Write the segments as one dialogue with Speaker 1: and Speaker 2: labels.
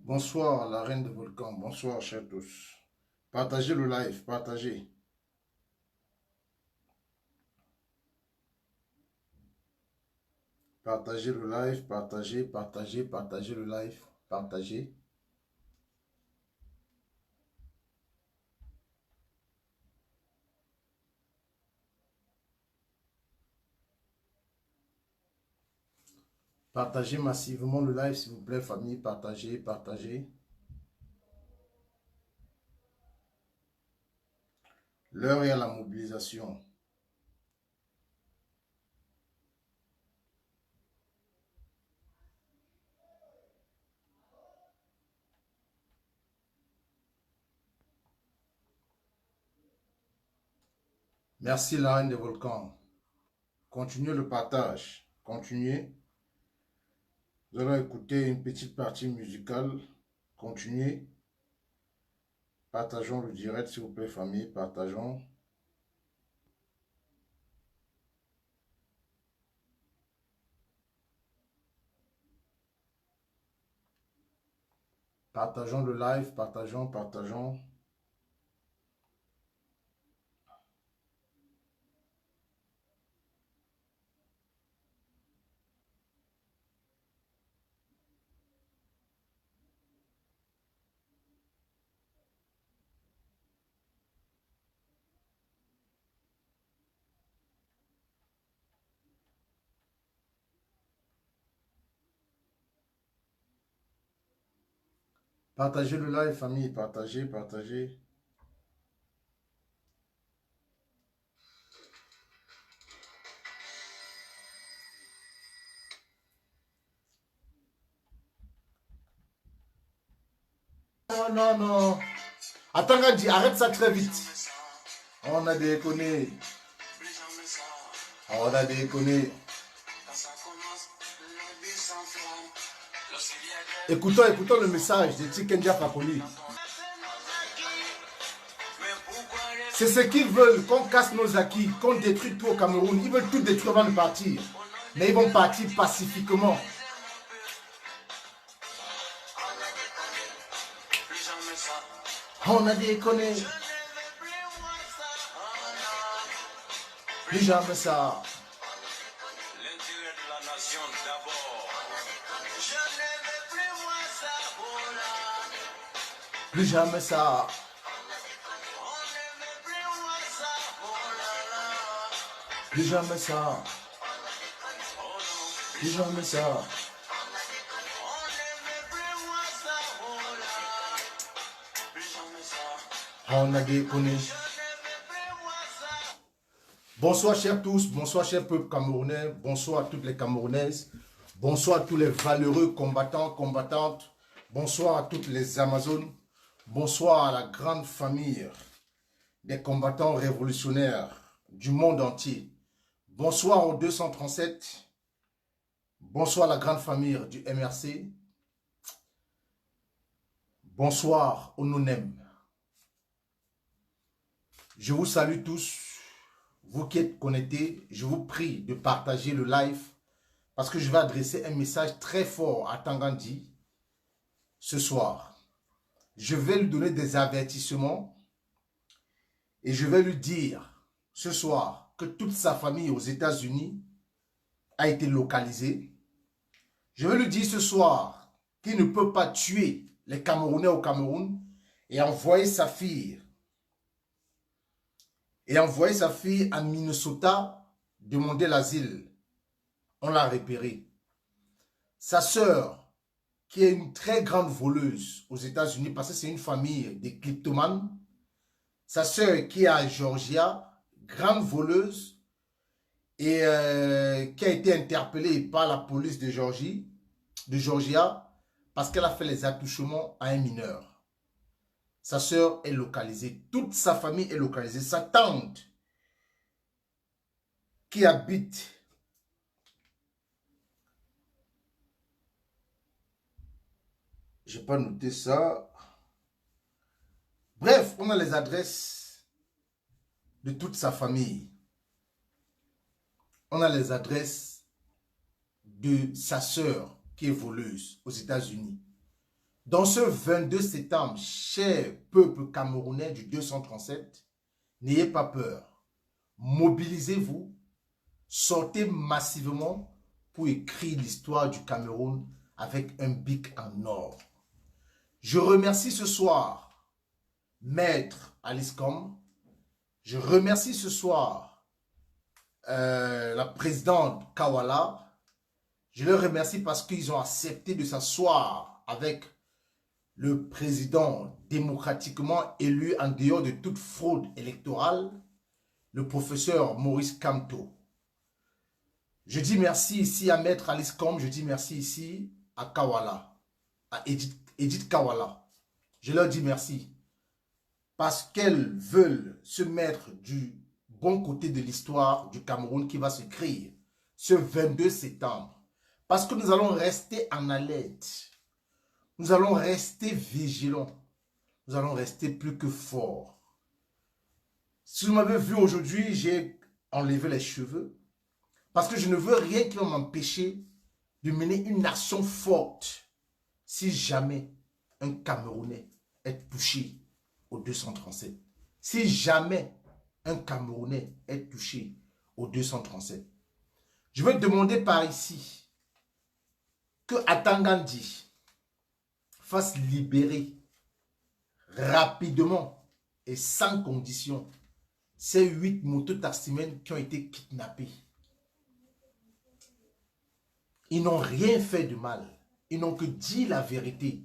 Speaker 1: Bonsoir, la reine de volcan. Bonsoir, chers tous. Partagez le live, partagez. Partagez le live, partagez le live, partagez. Partagez massivement le live, s'il vous plaît, famille. Partagez. L'heure est à la mobilisation. Merci, la reine des volcans. Continuez le partage. Continuez. Nous allons écouter une petite partie musicale. Continuez. Partageons le direct, s'il vous plaît, famille. Partageons. Partageons le live, partageons. Partagez le live, famille. Partagez. Non. Attends, Gandhi, arrête ça très vite. On a déconné. Écoutons le message de Tikenja Fakoli. C'est ce qu'ils veulent, qu'on casse nos acquis, qu'on détruise tout au Cameroun. Ils veulent tout détruire avant de partir. Mais ils vont partir pacifiquement. On a déconné. Plus jamais ça.
Speaker 2: L'intérêt de la nation d'abord.
Speaker 1: Plus jamais ça. Plus jamais ça. Plus jamais ça. On a déconné. Bonsoir chers tous, bonsoir chers peuples camerounais, bonsoir à toutes les Camerounaises, bonsoir à tous les valeureux combattants, combattantes, bonsoir à toutes les Amazones, bonsoir à la grande famille des combattants révolutionnaires du monde entier. Bonsoir aux 237, bonsoir à la grande famille du MRC, bonsoir aux NONEM. Je vous salue tous. Vous qui êtes connectés, je vous prie de partager le live parce que je vais adresser un message très fort à Tangandi ce soir. Je vais lui donner des avertissements et je vais lui dire ce soir que toute sa famille aux États-Unis a été localisée. Je vais lui dire ce soir qu'il ne peut pas tuer les Camerounais au Cameroun et envoyer sa fille en Minnesota demander l'asile. On l'a repéré. Sa sœur, qui est une très grande voleuse aux États-Unis, parce que c'est une famille de kleptomanes. Sa sœur qui est à Georgia, grande voleuse, et qui a été interpellée par la police de Georgia, parce qu'elle a fait les attouchements à un mineur. Sa sœur est localisée. Toute sa famille est localisée. Sa tante qui habite je n'ai pas noté ça. Bref, on a les adresses de toute sa famille. On a les adresses de sa sœur qui est voleuse aux États-Unis. Dans ce 22 septembre, cher peuple camerounais du 237, n'ayez pas peur. Mobilisez-vous, sortez massivement pour écrire l'histoire du Cameroun avec un bic en or. Je remercie ce soir Maître Alice Com. Je remercie ce soir la présidente Kawala. Je les remercie parce qu'ils ont accepté de s'asseoir avec le président démocratiquement élu en dehors de toute fraude électorale, le professeur Maurice Kamto. Je dis merci ici à Maître Alice Com, je dis merci ici à Kawala, à Edith Kawala. Je leur dis merci parce qu'elles veulent se mettre du bon côté de l'histoire du Cameroun qui va se créer ce 22 septembre. Parce que nous allons rester en alerte. Nous allons rester vigilants. Nous allons rester plus que forts. Si vous m'avez vu aujourd'hui, j'ai enlevé les cheveux. Parce que je ne veux rien qui va m'empêcher de mener une action forte si jamais un Camerounais est touché au 237. Si jamais un Camerounais est touché au 237. Je vais demander par ici que Atangandi fasse libérer rapidement et sans condition ces 8 mototaximens qui ont été kidnappés. Ils n'ont rien fait de mal. Ils n'ont que dit la vérité.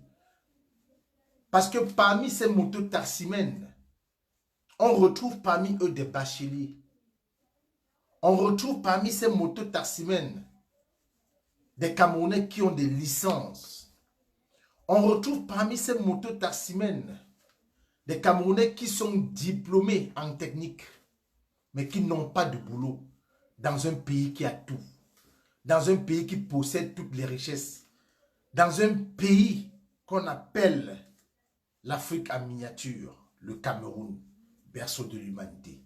Speaker 1: Parce que parmi ces mototaximens, on retrouve parmi eux des bacheliers. On retrouve parmi ces mototaximens des Camerounais qui ont des licences. On retrouve parmi ces mototaximens des Camerounais qui sont diplômés en technique, mais qui n'ont pas de boulot dans un pays qui a tout. Dans un pays qui possède toutes les richesses. Dans un pays qu'on appelle l'Afrique en miniature, le Cameroun, berceau de l'humanité.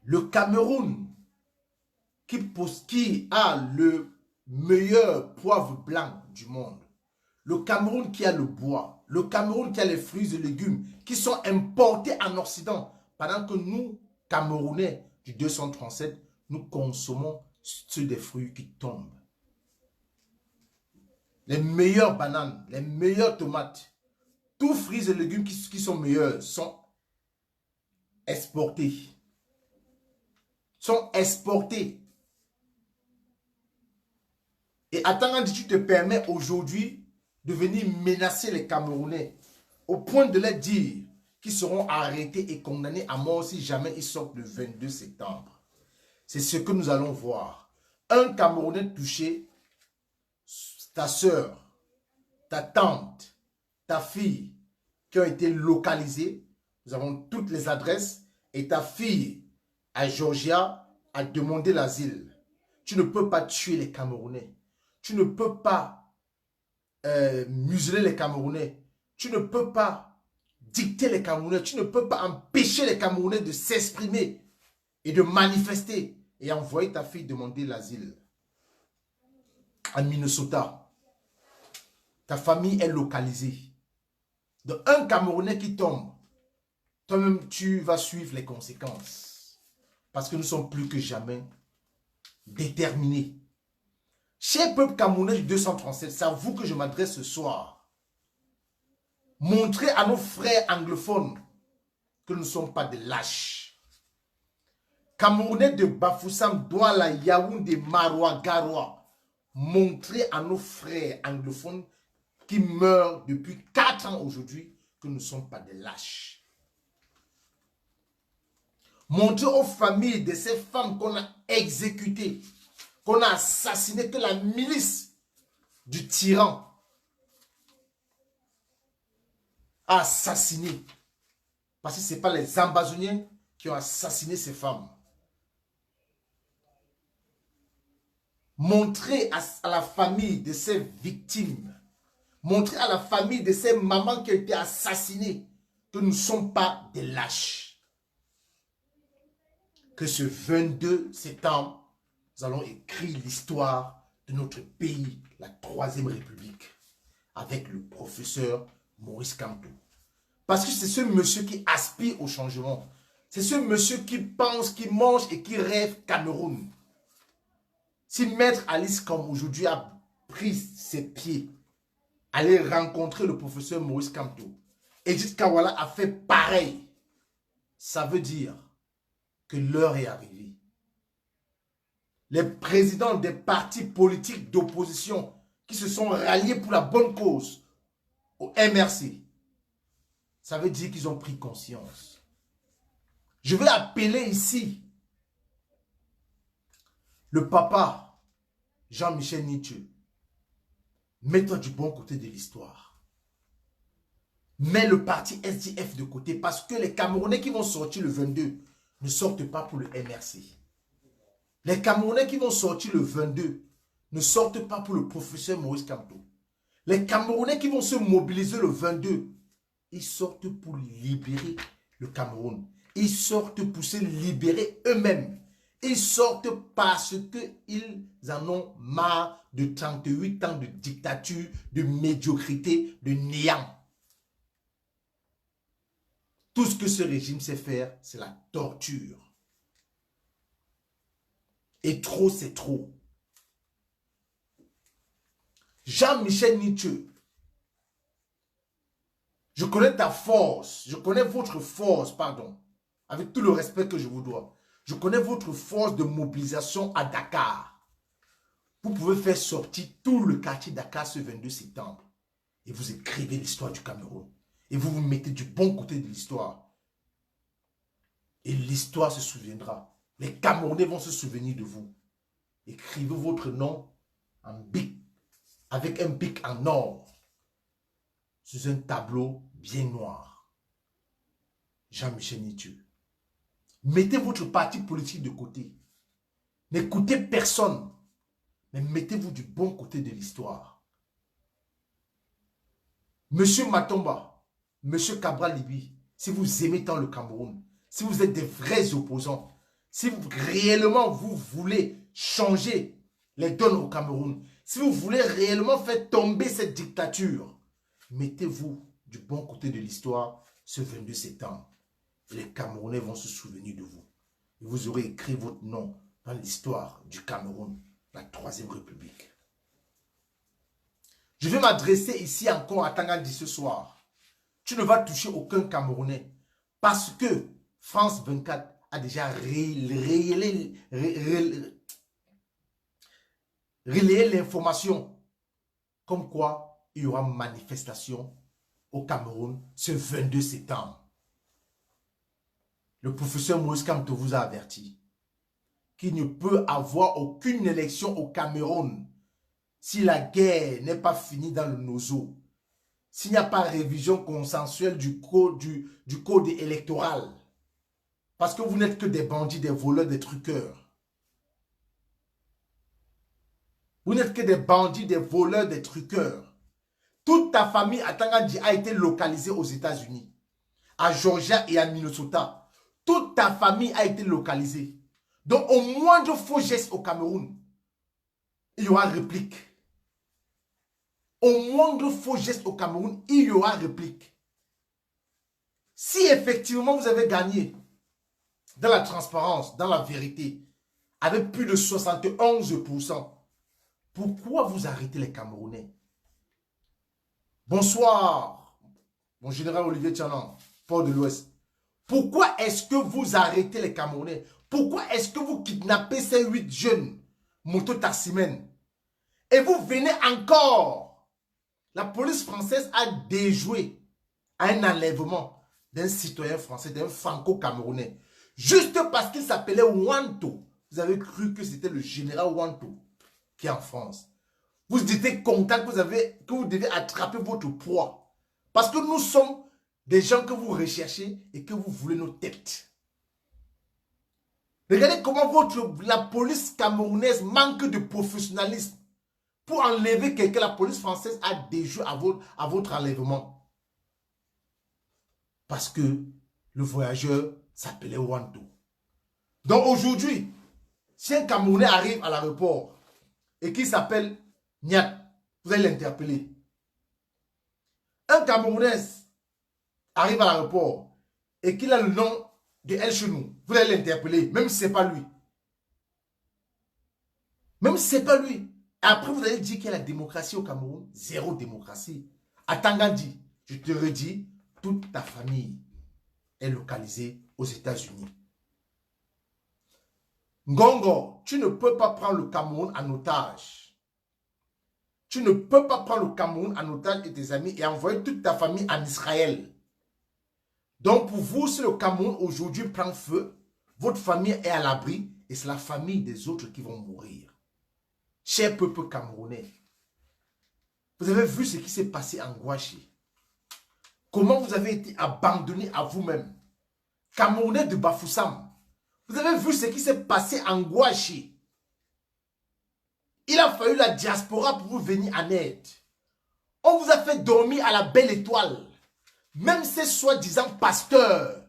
Speaker 1: Le Cameroun qui a le meilleur poivre blanc du monde. Le Cameroun qui a le bois. Le Cameroun qui a les fruits et légumes qui sont importés en Occident. Pendant que nous, Camerounais du 237, nous consommons ceux des fruits qui tombent. Les meilleures bananes, les meilleures tomates, tous fruits et légumes qui sont meilleurs sont exportés. Sont exportés. Et Atangandi, tu te permets aujourd'hui de venir menacer les Camerounais au point de leur dire qu'ils seront arrêtés et condamnés à mort si jamais ils sortent le 22 septembre. C'est ce que nous allons voir. Un Camerounais touché, ta soeur, ta tante, ta fille qui ont été localisées, nous avons toutes les adresses, et ta fille à Georgia a demandé l'asile. Tu ne peux pas tuer les Camerounais. Tu ne peux pas museler les Camerounais. Tu ne peux pas dicter les Camerounais. Tu ne peux pas empêcher les Camerounais de s'exprimer et de manifester et envoyer ta fille demander l'asile à Minnesota. Ta famille est localisée. Donc un Camerounais qui tombe, toi-même tu vas suivre les conséquences. Parce que nous sommes plus que jamais déterminés. Cher peuple camerounais du 237, c'est à vous que je m'adresse ce soir. Montrez à nos frères anglophones que nous ne sommes pas des lâches. Camerounais de Bafoussam, Douala, Yaoundé, Maroua, Garoua. Montrez à nos frères anglophones qui meurent depuis 4 ans aujourd'hui que nous ne sommes pas des lâches. Montrez aux familles de ces femmes qu'on a exécutées, qu'on a assassinées, que la milice du tyran a assassiné. Parce que ce n'est pas les Ambazoniens qui ont assassiné ces femmes. Montrez à la famille de ces victimes, montrez à la famille de ces mamans qui ont été assassinées que nous ne sommes pas des lâches. Que ce 22 septembre, nous allons écrire l'histoire de notre pays, la Troisième République, avec le professeur Maurice Kamto. Parce que c'est ce monsieur qui aspire au changement. C'est ce monsieur qui pense, qui mange et qui rêve Cameroun. Si Maître Alice comme aujourd'hui a pris ses pieds, aller rencontrer le professeur Maurice Kamto, Edith Kawala a fait pareil, ça veut dire que l'heure est arrivée. Les présidents des partis politiques d'opposition qui se sont ralliés pour la bonne cause au MRC, ça veut dire qu'ils ont pris conscience. Je vais appeler ici le papa Jean-Michel Nietzsche. Mets-toi du bon côté de l'histoire. Mets le parti SDF de côté parce que les Camerounais qui vont sortir le 22 ne sortent pas pour le MRC. Les Camerounais qui vont sortir le 22 ne sortent pas pour le professeur Maurice Kamto. Les Camerounais qui vont se mobiliser le 22, ils sortent pour libérer le Cameroun. Ils sortent pour se libérer eux-mêmes. Ils sortent parce qu'ils en ont marre de 38 ans de dictature, de médiocrité, de néant. Tout ce que ce régime sait faire, c'est la torture. Et trop, c'est trop. Jean-Michel Nietzsche, je connais ta force, je connais votre force, pardon, avec tout le respect que je vous dois. Je connais votre force de mobilisation à Dakar. Vous pouvez faire sortir tout le quartier Dakar ce 22 septembre. Et vous écrivez l'histoire du Cameroun. Et vous vous mettez du bon côté de l'histoire. Et l'histoire se souviendra. Les Camerounais vont se souvenir de vous. Écrivez votre nom en bic, avec un bic en or, sur un tableau bien noir. Jean-Michel Nietzsche. Mettez votre parti politique de côté. N'écoutez personne. Mais mettez-vous du bon côté de l'histoire. Monsieur Matomba, Monsieur Cabral Libi, si vous aimez tant le Cameroun, si vous êtes des vrais opposants, si réellement vous voulez changer les donnes au Cameroun, si vous voulez réellement faire tomber cette dictature, mettez-vous du bon côté de l'histoire ce 22 septembre. Et les Camerounais vont se souvenir de vous. Et vous aurez écrit votre nom dans l'histoire du Cameroun, la Troisième République. Je vais m'adresser ici encore à Tangandi ce soir. Tu ne vas toucher aucun Camerounais parce que France 24 a déjà relayé l'information comme quoi il y aura manifestation au Cameroun ce 22 septembre. Le professeur Maurice Kamto vous a averti qu'il ne peut avoir aucune élection au Cameroun si la guerre n'est pas finie dans le Nozo, s'il n'y a pas révision consensuelle du code électoral. Parce que vous n'êtes que des bandits, des voleurs, des truqueurs. Vous n'êtes que des bandits, des voleurs, des truqueurs. Toute ta famille à Tangandji a été localisée aux États-Unis, à Georgia et à Minnesota. Toute ta famille a été localisée. Donc, au moindre faux geste au Cameroun, il y aura réplique. Au moindre faux geste au Cameroun, il y aura réplique. Si effectivement vous avez gagné dans la transparence, dans la vérité, avec plus de 71%, pourquoi vous arrêtez les Camerounais? Bonsoir, mon général Olivier Tchanan, Port de l'Ouest. Pourquoi est-ce que vous arrêtez les Camerounais? Pourquoi est-ce que vous kidnappez ces 8 jeunes mototaximens? Et vous venez encore. La police française a déjoué un enlèvement d'un citoyen français, d'un franco-camerounais. Juste parce qu'il s'appelait Wanto. Vous avez cru que c'était le général Wanto qui est en France. Vous étiez content que vous devez attraper votre proie. Parce que nous sommes des gens que vous recherchez et que vous voulez nos têtes. Regardez comment la police camerounaise manque de professionnalisme. Pour enlever quelqu'un, la police française a déjoué à votre enlèvement. Parce que le voyageur s'appelait Wanto. Donc aujourd'hui, si un Camerounais arrive à l'aéroport, et qui s'appelle Niat, vous allez l'interpeller. Un Camerounais arrive à l'aéroport et qu'il a le nom de El Chenou, vous allez l'interpeller, même si ce n'est pas lui. Même si ce n'est pas lui. Après, vous allez dire qu'il y a la démocratie au Cameroun. Zéro démocratie. À Tangandi, je te redis, toute ta famille est localisée aux États-Unis. Ngongo, tu ne peux pas prendre le Cameroun en otage. Tu ne peux pas prendre le Cameroun en otage et tes amis et envoyer toute ta famille en Israël. Donc pour vous, si le Cameroun aujourd'hui prend feu, votre famille est à l'abri et c'est la famille des autres qui vont mourir. Cher peuple camerounais, vous avez vu ce qui s'est passé en Gouaché. Comment vous avez été abandonné à vous-même. Camerounais de Bafoussam, vous avez vu ce qui s'est passé en Gouaché. Il a fallu la diaspora pour vous venir en aide. On vous a fait dormir à la belle étoile. Même ces soi-disant pasteurs,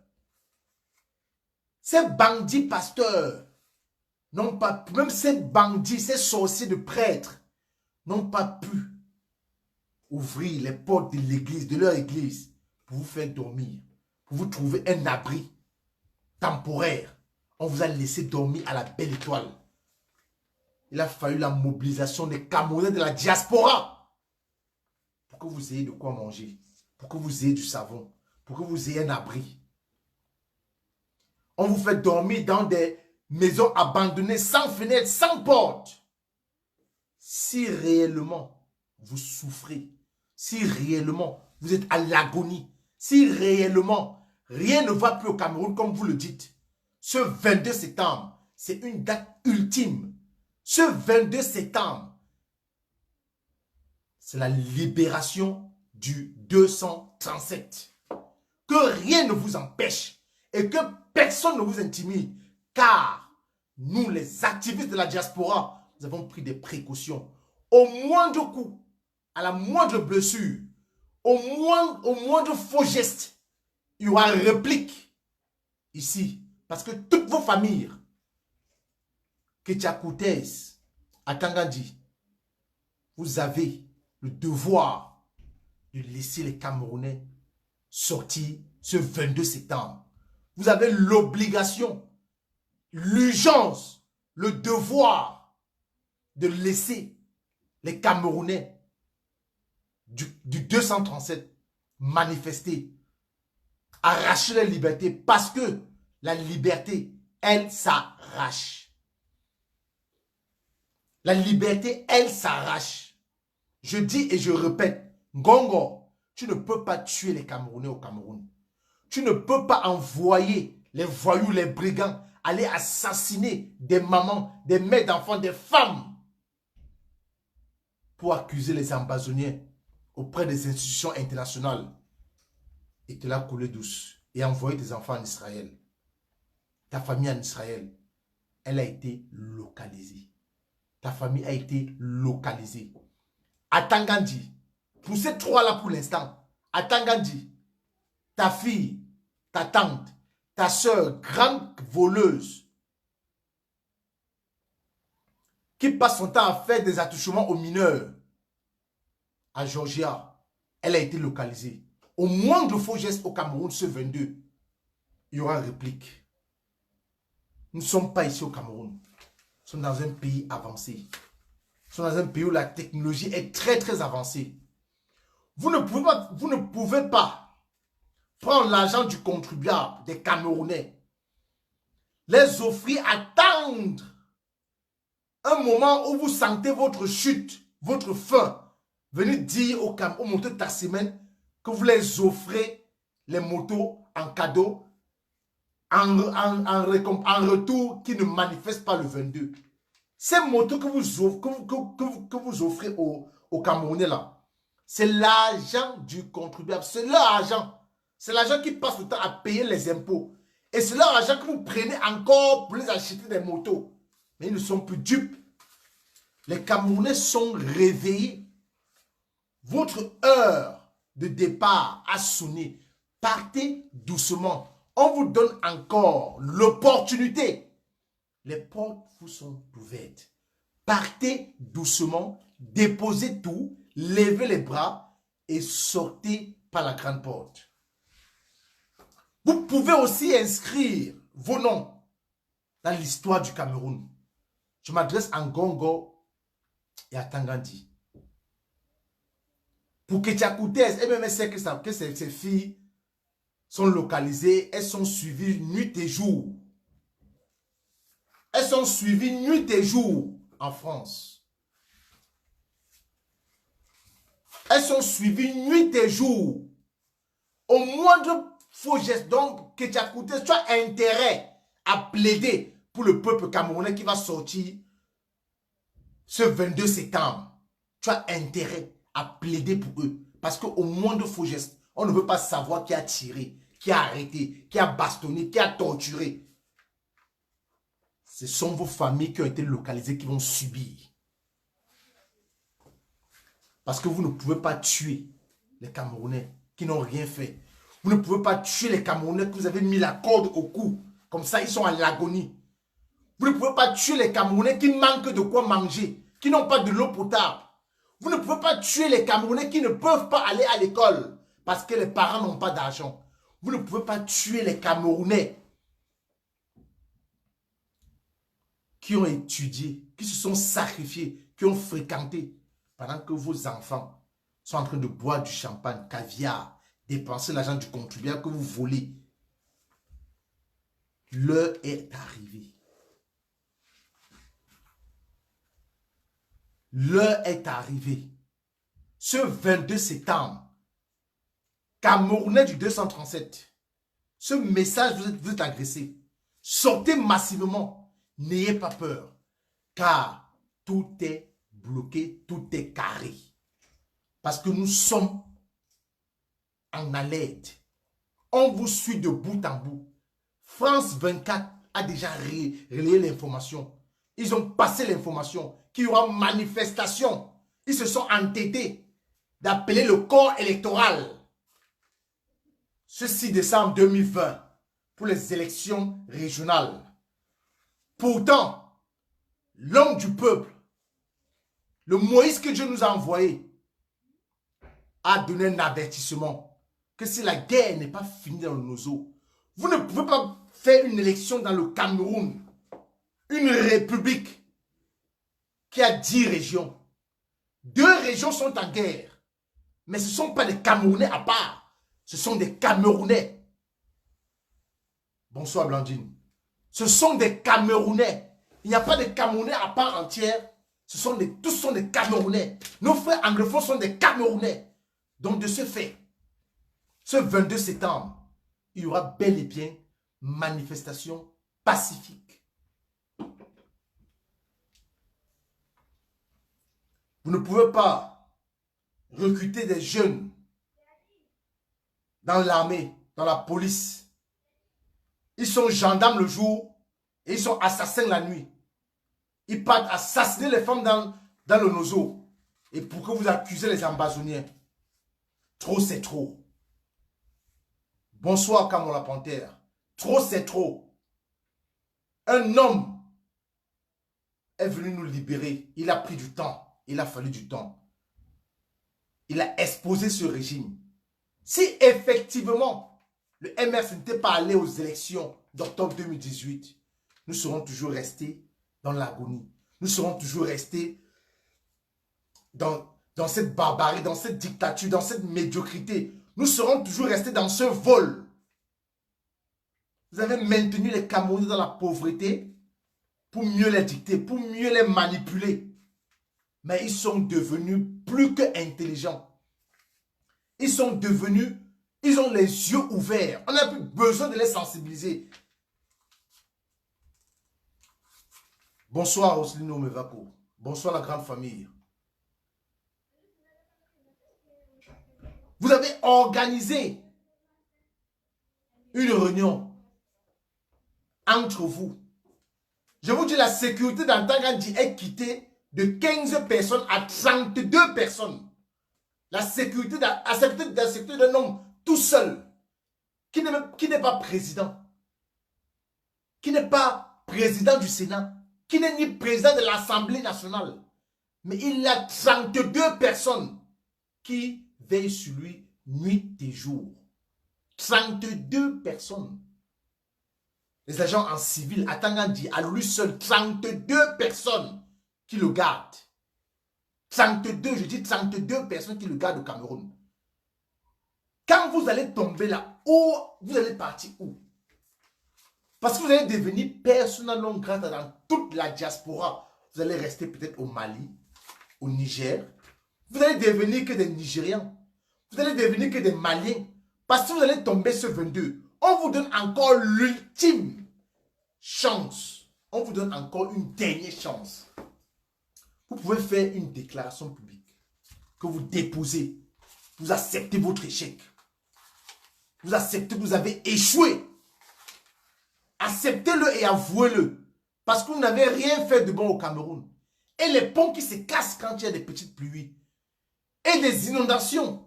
Speaker 1: ces bandits pasteurs, n'ont pas, même ces bandits, ces sorciers de prêtres, n'ont pas pu ouvrir les portes de l'église, de leur église, pour vous faire dormir, pour vous trouver un abri temporaire. On vous a laissé dormir à la belle étoile. Il a fallu la mobilisation des Camerounais de la diaspora pour que vous ayez de quoi manger, pour que vous ayez du savon, pour que vous ayez un abri. On vous fait dormir dans des maisons abandonnées, sans fenêtre, sans porte. Si réellement vous souffrez, si réellement vous êtes à l'agonie, si réellement rien ne va plus au Cameroun comme vous le dites, ce 22 septembre, c'est une date ultime. Ce 22 septembre, c'est la libération du 237. Que rien ne vous empêche et que personne ne vous intimide, car nous, les activistes de la diaspora, nous avons pris des précautions. Au moindre coup, à la moindre blessure, au moindre faux geste, il y aura réplique ici. Parce que toutes vos familles, Ketchakoutès, à Tangandi, vous avez le devoir de laisser les Camerounais sortir ce 22 septembre. Vous avez l'obligation, l'urgence, le devoir de laisser les Camerounais du 237 manifester, arracher la liberté, parce que la liberté, elle s'arrache. La liberté, elle s'arrache. Je dis et je répète, Ngongo, tu ne peux pas tuer les Camerounais au Cameroun. Tu ne peux pas envoyer les voyous, les brigands, aller assassiner des mamans, des mères d'enfants, des femmes pour accuser les ambassoniens auprès des institutions internationales et te la couler douce et envoyer tes enfants en Israël. Ta famille en Israël, elle a été localisée. Ta famille a été localisée. À Tangandi, pour ces trois-là pour l'instant, à Tangandi, ta fille, ta tante, ta soeur, grande voleuse, qui passe son temps à faire des attouchements aux mineurs, à Georgia, elle a été localisée. Au moindre faux geste au Cameroun, ce 22, il y aura une réplique. Nous ne sommes pas ici au Cameroun. Nous sommes dans un pays avancé. Nous sommes dans un pays où la technologie est très très avancée. Vous ne pouvez pas prendre l'argent du contribuable, des Camerounais, les offrir, attendre un moment où vous sentez votre chute, votre faim. Venez dire aux motos taximens que vous les offrez les motos en cadeau, en retour, qui ne manifestent pas le 22. Ces motos que vous offrez aux Camerounais là, c'est l'argent du contribuable, c'est leur argent. C'est l'argent qui passe le temps à payer les impôts. Et c'est leur argent que vous prenez encore pour les acheter des motos. Mais ils ne sont plus dupes. Les Camerounais sont réveillés. Votre heure de départ a sonné. Partez doucement. On vous donne encore l'opportunité. Les portes vous sont ouvertes. partez doucement, déposez tout, levez les bras et sortez par la grande porte. Vous pouvez aussi inscrire vos noms dans l'histoire du Cameroun. Je m'adresse à Ngongo et à Tangandi. Pour Ketchakoutes, et même sait que ces filles sont localisées, elles sont suivies nuit et jour. Elles sont suivies nuit et jour en France. Elles sont suivies nuit et jour. Au moindre faux geste, donc, Ketchakoutes, tu as intérêt à plaider pour le peuple camerounais qui va sortir ce 22 septembre. Tu as intérêt à plaider pour eux. Parce qu'au moindre faux geste, on ne veut pas savoir qui a tiré, qui a arrêté, qui a bastonné, qui a torturé. Ce sont vos familles qui ont été localisées qui vont subir. Parce que vous ne pouvez pas tuer les Camerounais qui n'ont rien fait. Vous ne pouvez pas tuer les Camerounais que vous avez mis la corde au cou. Comme ça, ils sont à l'agonie. Vous ne pouvez pas tuer les Camerounais qui manquent de quoi manger, qui n'ont pas de l'eau potable. Vous ne pouvez pas tuer les Camerounais qui ne peuvent pas aller à l'école parce que les parents n'ont pas d'argent. Vous ne pouvez pas tuer les Camerounais qui ont étudié, qui se sont sacrifiés, qui ont fréquenté pendant que vos enfants sont en train de boire du champagne, caviar, dépenser l'argent du contribuable que vous volez. L'heure est arrivée. L'heure est arrivée. Ce 22 septembre, Camerounais du 237, ce message vous êtes agressé. Sortez massivement. N'ayez pas peur. Car tout est bloqué, tout est carré. Parce que nous sommes en alerte. On vous suit de bout en bout. France 24 a déjà relayé l'information. Ils ont passé l'information qu'il y aura manifestation. Ils se sont entêtés d'appeler le corps électoral ce 6 décembre 2020 pour les élections régionales. Pourtant, l'homme du peuple, le Moïse que Dieu nous a envoyé, a donné un avertissement que si la guerre n'est pas finie dans nos eaux, vous ne pouvez pas faire une élection dans le Cameroun, une république qui a 10 régions. 2 régions sont en guerre, mais ce ne sont pas des Camerounais à part, ce sont des Camerounais. Bonsoir Blandine. Ce sont des Camerounais. Il n'y a pas de Camerounais à part entière. Tous sont des Camerounais. Nos frères anglophones sont des Camerounais. Donc de ce fait, ce 22 septembre, il y aura bel et bien manifestation pacifique. Vous ne pouvez pas recruter des jeunes dans l'armée, dans la police. Ils sont gendarmes le jour et ils sont assassins la nuit. Ils partent assassiner les femmes dans le nozo. Et pour que vous accusez les ambazoniens. Trop, c'est trop. Bonsoir, Camon la Panthère. Trop, c'est trop. Un homme est venu nous libérer. Il a pris du temps. Il a fallu du temps. Il a exposé ce régime. Si effectivement le MRC n'était pas allé aux élections d'octobre 2018, nous serons toujours restés dans l'agonie. Nous serons toujours restés dans cette barbarie, dans cette dictature, dans cette médiocrité. Nous serons toujours restés dans ce vol. Vous avez maintenu les Camerounais dans la pauvreté pour mieux les dicter, pour mieux les manipuler. Mais ils sont devenus plus que intelligents. Ils ont les yeux ouverts. On n'a plus besoin de les sensibiliser. Bonsoir Oslino Mevako. Bonsoir la grande famille. Vous avez organisé une réunion entre vous. Je vous dis, la sécurité d'Antangandi est quittée de 15 personnes à 32 personnes. La sécurité d'un homme tout seul, qui n'est pas président, qui n'est pas président du Sénat, qui n'est ni président de l'Assemblée nationale, mais il a 32 personnes qui veillent sur lui nuit et jour. 32 personnes. Les agents en civil, Atanga dit à lui seul 32 personnes qui le gardent. 32, je dis 32 personnes qui le gardent au Cameroun. Quand vous allez tomber là, où vous allez partir où? Parce que vous allez devenir persona non grata dans toute la diaspora. Vous allez rester peut-être au Mali, au Niger. Vous allez devenir que des Nigérians. Vous allez devenir que des Maliens. Parce que vous allez tomber ce 22. On vous donne encore l'ultime chance. On vous donne encore une dernière chance. Vous pouvez faire une déclaration publique que vous déposez. Vous acceptez votre échec. Vous acceptez que vous avez échoué. Acceptez-le et avouez-le. Parce que vous n'avez rien fait de bon au Cameroun. Et les ponts qui se cassent quand il y a des petites pluies. Et des inondations.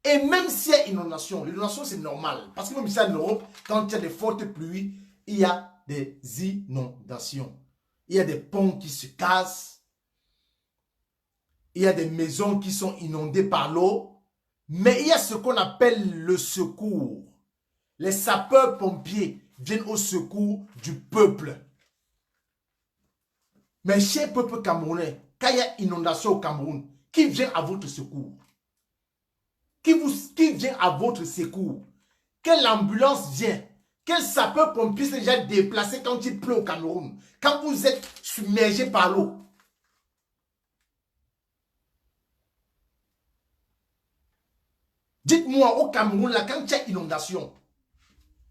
Speaker 1: Et même s'il y a inondation, l'inondation c'est normal. Parce que même ici en Europe, quand il y a des fortes pluies, il y a des inondations. Il y a des ponts qui se cassent. Il y a des maisons qui sont inondées par l'eau. Mais il y a ce qu'on appelle le secours. Les sapeurs-pompiers viennent au secours du peuple. Mais cher peuple camerounais, quand il y a inondation au Cameroun, qui vient à votre secours? Qui vient à votre secours? Quelle ambulance vient? Quel sapeur-pompier s'est déjà déplacé quand il pleut au Cameroun? Quand vous êtes submergé par l'eau? Dites-moi au Cameroun, là, quand il y a inondation,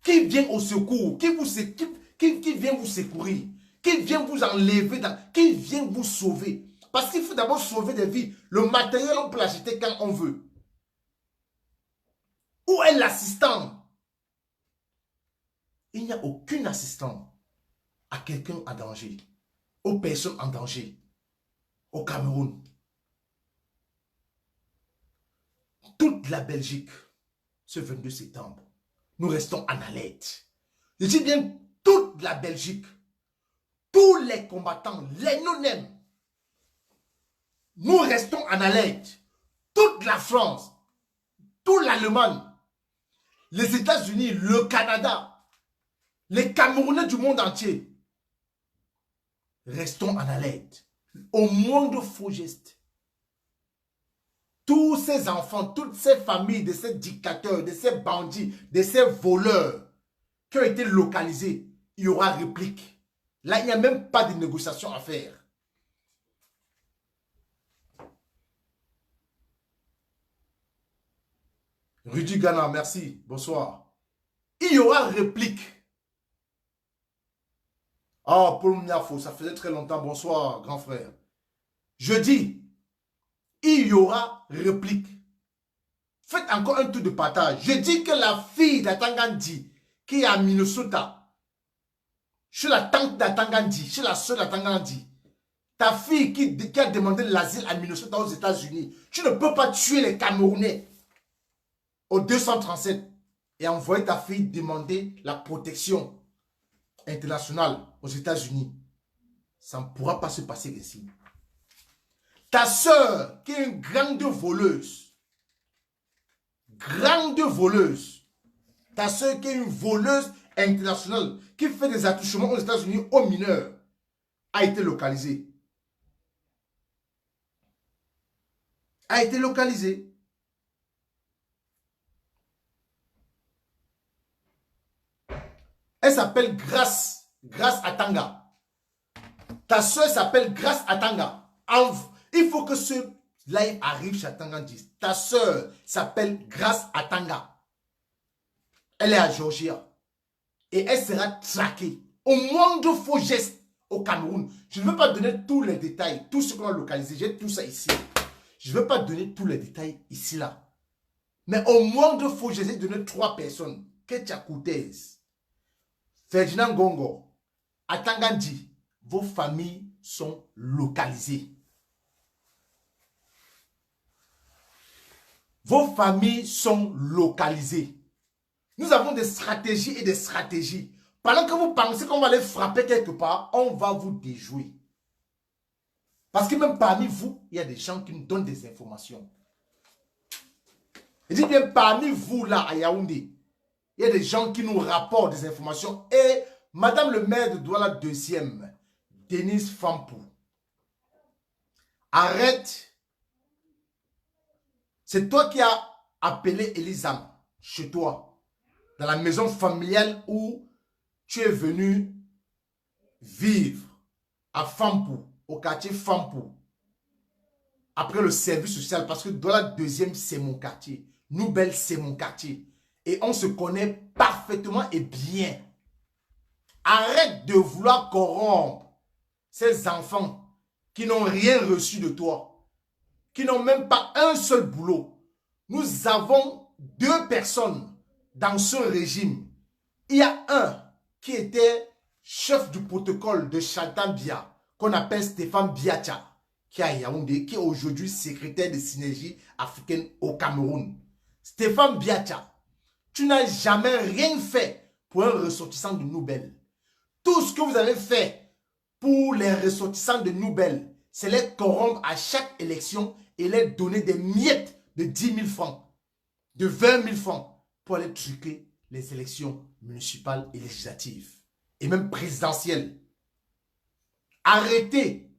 Speaker 1: qui vient au secours? Qui vient vous secourir? Qui vient vous enlever? Qui vient vous sauver? Parce qu'il faut d'abord sauver des vies. Le matériel, on peut l'acheter quand on veut. Où est l'assistant? Il n'y a aucun assistant à quelqu'un en danger, aux personnes en danger, au Cameroun. Toute la Belgique, ce 22 septembre, nous restons en alerte. Je dis bien toute la Belgique, tous les combattants, les non-nèmes, nous restons en alerte. Toute la France, toute l'Allemagne, les États-Unis, le Canada, les Camerounais du monde entier, restons en alerte. Au moindre faux geste, tous ces enfants, toutes ces familles de ces dictateurs, de ces bandits, de ces voleurs qui ont été localisés, il y aura réplique. Là, il n'y a même pas de négociation à faire. Rudy Ghana, merci. Bonsoir. Il y aura réplique. Oh, Paul Miafo, ça faisait très longtemps. Bonsoir, grand frère. Je dis, il y aura réplique. Faites encore un tour de partage. Je dis que la fille d'Atangandi, qui est à Minnesota, chez la tante d'Atangandi, chez la soeur d'Atangandi, ta fille qui a demandé l'asile à Minnesota aux États-Unis, tu ne peux pas tuer les Camerounais au 237 et envoyer ta fille demander la protection internationale aux États-Unis. Ça ne pourra pas se passer ici. Ta soeur, qui est une grande voleuse, ta soeur qui est une voleuse internationale, qui fait des attouchements aux États-Unis aux mineurs, a été localisée. Elle s'appelle Grace Atanga. Ta soeur s'appelle Grace Atanga. Il faut que ce live arrive chez Atanga 10. Ta soeur s'appelle Grace Atanga. Elle est à Georgia. Et elle sera traquée. Au moindre faux geste au Cameroun. Je ne veux pas donner tous les détails. Tout ce qu'on a localisé. J'ai tout ça ici. Je ne veux pas donner tous les détails ici, là. Mais au moindre faux geste, j'ai donné 3 personnes. Ketia Koutez, Ferdinand Gongo, Atangandi, vos familles sont localisées. Vos familles sont localisées. Nous avons des stratégies et des stratégies. Pendant que vous pensez qu'on va les frapper quelque part, on va vous déjouer. Parce que même parmi vous, il y a des gens qui nous donnent des informations. Je dis bien parmi vous là à Yaoundé, il y a des gens qui nous rapportent des informations. Et Madame le maire de Douala deuxième, Denise Fampou, arrête. C'est toi qui as appelé Elisa chez toi, dans la maison familiale où tu es venu vivre à Fampou, au quartier Fampou, après le service social, parce que Douala deuxième, c'est mon quartier. Nouvelle, c'est mon quartier. Et on se connaît parfaitement et bien. Arrête de vouloir corrompre ces enfants qui n'ont rien reçu de toi, qui n'ont même pas un seul boulot. Nous avons 2 personnes dans ce régime. Il y a un qui était chef du protocole de Chantabia, qu'on appelle Stéphane Biacha, qui est à Yaoundé, qui est aujourd'hui secrétaire de synergie africaine au Cameroun. Stéphane Biacha, tu n'as jamais rien fait pour un ressortissant de Nouvelle. Tout ce que vous avez fait pour les ressortissants de Nouvelle, c'est les corrompre à chaque élection et les donner des miettes de 10 000 francs, de 20 000 francs pour aller truquer les élections municipales et législatives et même présidentielles. Arrêtez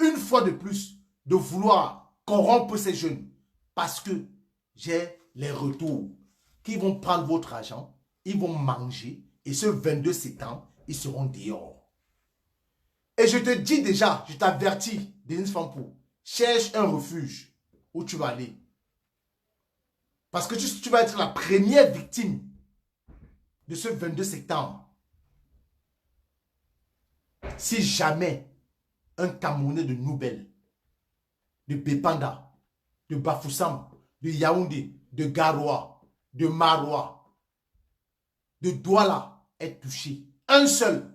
Speaker 1: une fois de plus de vouloir corrompre ces jeunes parce que j'ai les retours qui vont prendre votre argent, ils vont manger et ce 22 septembre, ils seront dehors. Et je te dis déjà, je t'avertis, Denis Fampou, cherche un refuge où tu vas aller. Parce que tu vas être la première victime de ce 22 septembre. Si jamais un Camerounais de Nouvelle, de Bepanda, de Bafoussam, de Yaoundé, de Garoua, de Maroua, de Douala est touché, un seul,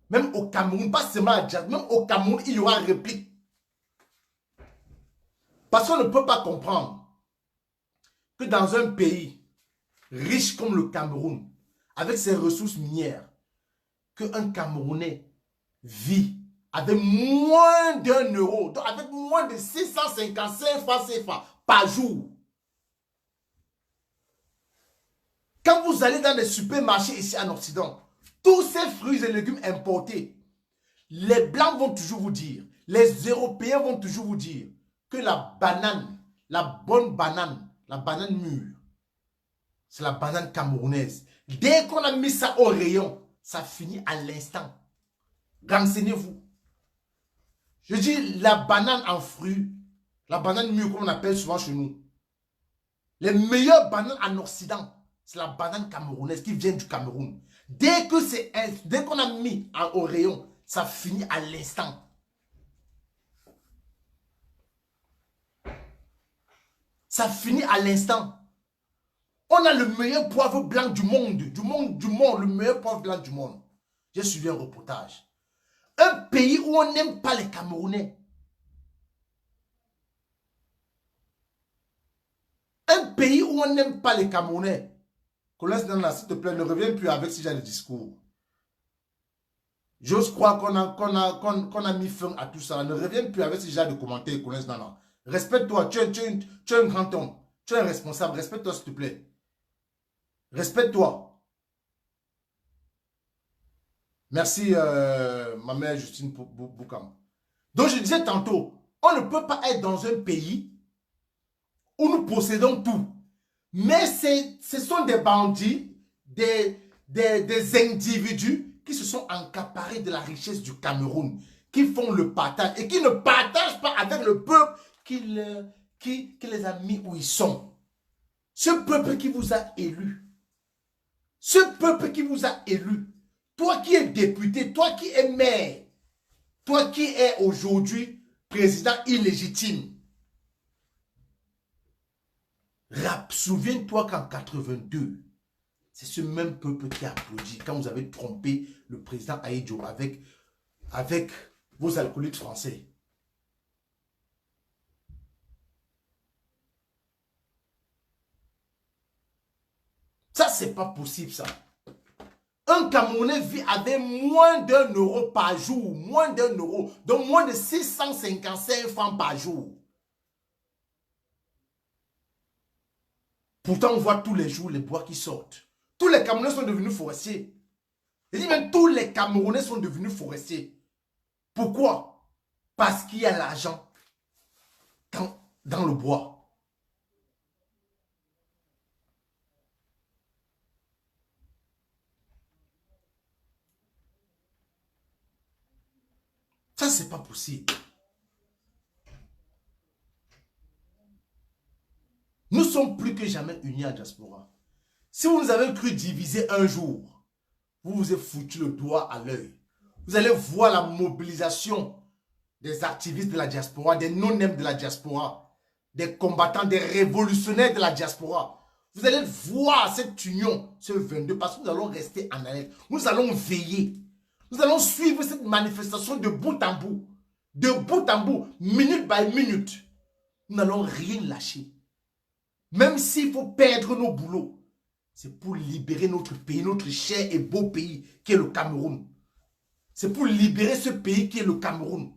Speaker 1: même au Cameroun, pas seulement à Djad, même au Cameroun, il y aura réplique. Parce qu'on ne peut pas comprendre que dans un pays riche comme le Cameroun, avec ses ressources minières, qu'un Camerounais vit avec moins d'1 euro, donc avec moins de 655 francs CFA par jour. Quand vous allez dans les supermarchés ici en Occident, tous ces fruits et légumes importés, les Blancs vont toujours vous dire, les Européens vont toujours vous dire que la banane, la bonne banane, la banane mûre, c'est la banane camerounaise. Dès qu'on a mis ça au rayon, ça finit à l'instant. Renseignez-vous. Je dis la banane en fruits, la banane mûre comme on appelle souvent chez nous. Les meilleures bananes en Occident, c'est la banane camerounaise qui vient du Cameroun. Dès qu'on a mis au rayon, ça finit à l'instant. Ça finit à l'instant. On a le meilleur poivre blanc du monde, le meilleur poivre blanc du monde. J'ai suivi un reportage. Un pays où on n'aime pas les Camerounais. Un pays où on n'aime pas les Camerounais. Colin Nana, s'il te plaît, ne reviens plus avec ce genre de discours. J'ose croire qu'on a mis fin à tout ça. Ne reviens plus avec ce genre de commentaires, Colin Nana. Respecte-toi, tu es un grand homme. Tu es un responsable. Respecte-toi, s'il te plaît. Respecte-toi. Merci, ma mère Justine Boukam. Donc, je disais tantôt, on ne peut pas être dans un pays où nous possédons tout. Mais ce sont des bandits, des individus qui se sont accaparés de la richesse du Cameroun, qui font le partage et qui ne partagent pas avec le peuple qui les a mis où ils sont. Ce peuple qui vous a élu. Ce peuple qui vous a élu. Toi qui es député, toi qui es maire, toi qui es aujourd'hui président illégitime. Souviens-toi qu'en 82, c'est ce même peuple qui a applaudi quand vous avez trompé le président Aïdjo avec vos alcooliques français. Ça, c'est pas possible, ça. Un Camerounais vit avec moins d'1 € par jour. Moins d'1 €. Donc moins de 655 francs par jour. Pourtant, on voit tous les jours les bois qui sortent. Tous les Camerounais sont devenus forestiers. Je dis même tous les Camerounais sont devenus forestiers. Pourquoi? Parce qu'il y a l'argent dans le bois. Ça, c'est pas possible. Nous sommes plus que jamais unis à la diaspora. Si vous nous avez cru diviser un jour, vous vous êtes foutu le doigt à l'œil. Vous allez voir la mobilisation des activistes de la diaspora, des non-nèmes de la diaspora, des combattants, des révolutionnaires de la diaspora. Vous allez voir cette union ce 22 parce que nous allons rester en alerte. Nous allons veiller. Nous allons suivre cette manifestation de bout en bout. De bout en bout, minute by minute. Nous n'allons rien lâcher. Même s'il faut perdre nos boulots, c'est pour libérer notre pays, notre cher et beau pays qui est le Cameroun. C'est pour libérer ce pays qui est le Cameroun.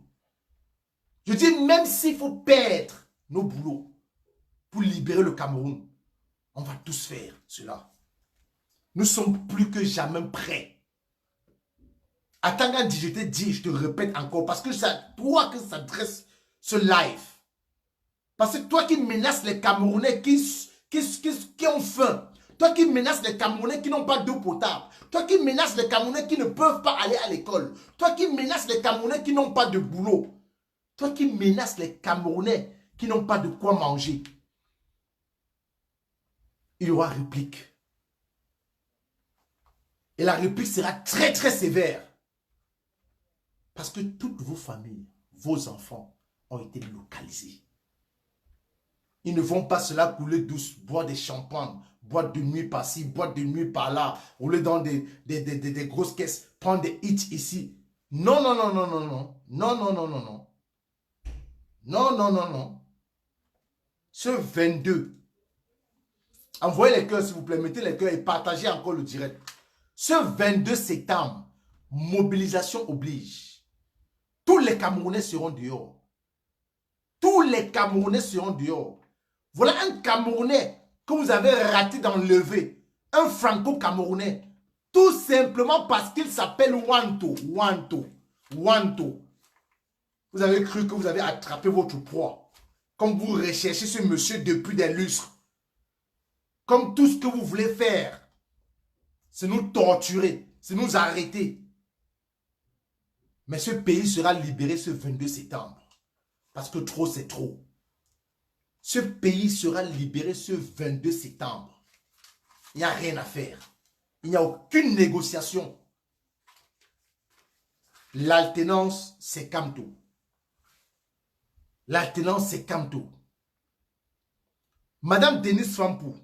Speaker 1: Je dis même s'il faut perdre nos boulots pour libérer le Cameroun, on va tous faire cela. Nous sommes plus que jamais prêts. Attends, quand je te dis, je te répète encore, parce que c'est à toi que s'adresse ce live. Parce que toi qui menaces les Camerounais qui ont faim, toi qui menaces les Camerounais qui n'ont pas d'eau potable, toi qui menaces les Camerounais qui ne peuvent pas aller à l'école, toi qui menaces les Camerounais qui n'ont pas de boulot, toi qui menaces les Camerounais qui n'ont pas de quoi manger, il y aura réplique. Et la réplique sera très très sévère. Parce que toutes vos familles, vos enfants ont été localisés. Ils ne vont pas cela couler douce, boire des champagnes, boire de nuit par-ci, boire de nuit par-là, rouler dans des grosses caisses, prendre des hits ici. Non, non, non, non, non, non. Non, non, non, non, non. Non, non, non, non. Ce 22, envoyez les cœurs s'il vous plaît, mettez les cœurs et partagez encore le direct. Ce 22 septembre, mobilisation oblige. Tous les Camerounais seront dehors. Tous les Camerounais seront dehors. Voilà un Camerounais que vous avez raté d'enlever. Un franco-camerounais. Tout simplement parce qu'il s'appelle Wanto. Wanto. Wanto. Vous avez cru que vous avez attrapé votre proie. Comme vous recherchez ce monsieur depuis des lustres. Comme tout ce que vous voulez faire, c'est nous torturer, c'est nous arrêter. Mais ce pays sera libéré ce 22 septembre. Parce que trop, c'est trop. Ce pays sera libéré ce 22 septembre. Il n'y a rien à faire. Il n'y a aucune négociation. L'alternance, c'est Kamto. L'alternance, c'est Kamto. Madame Denise Fampou,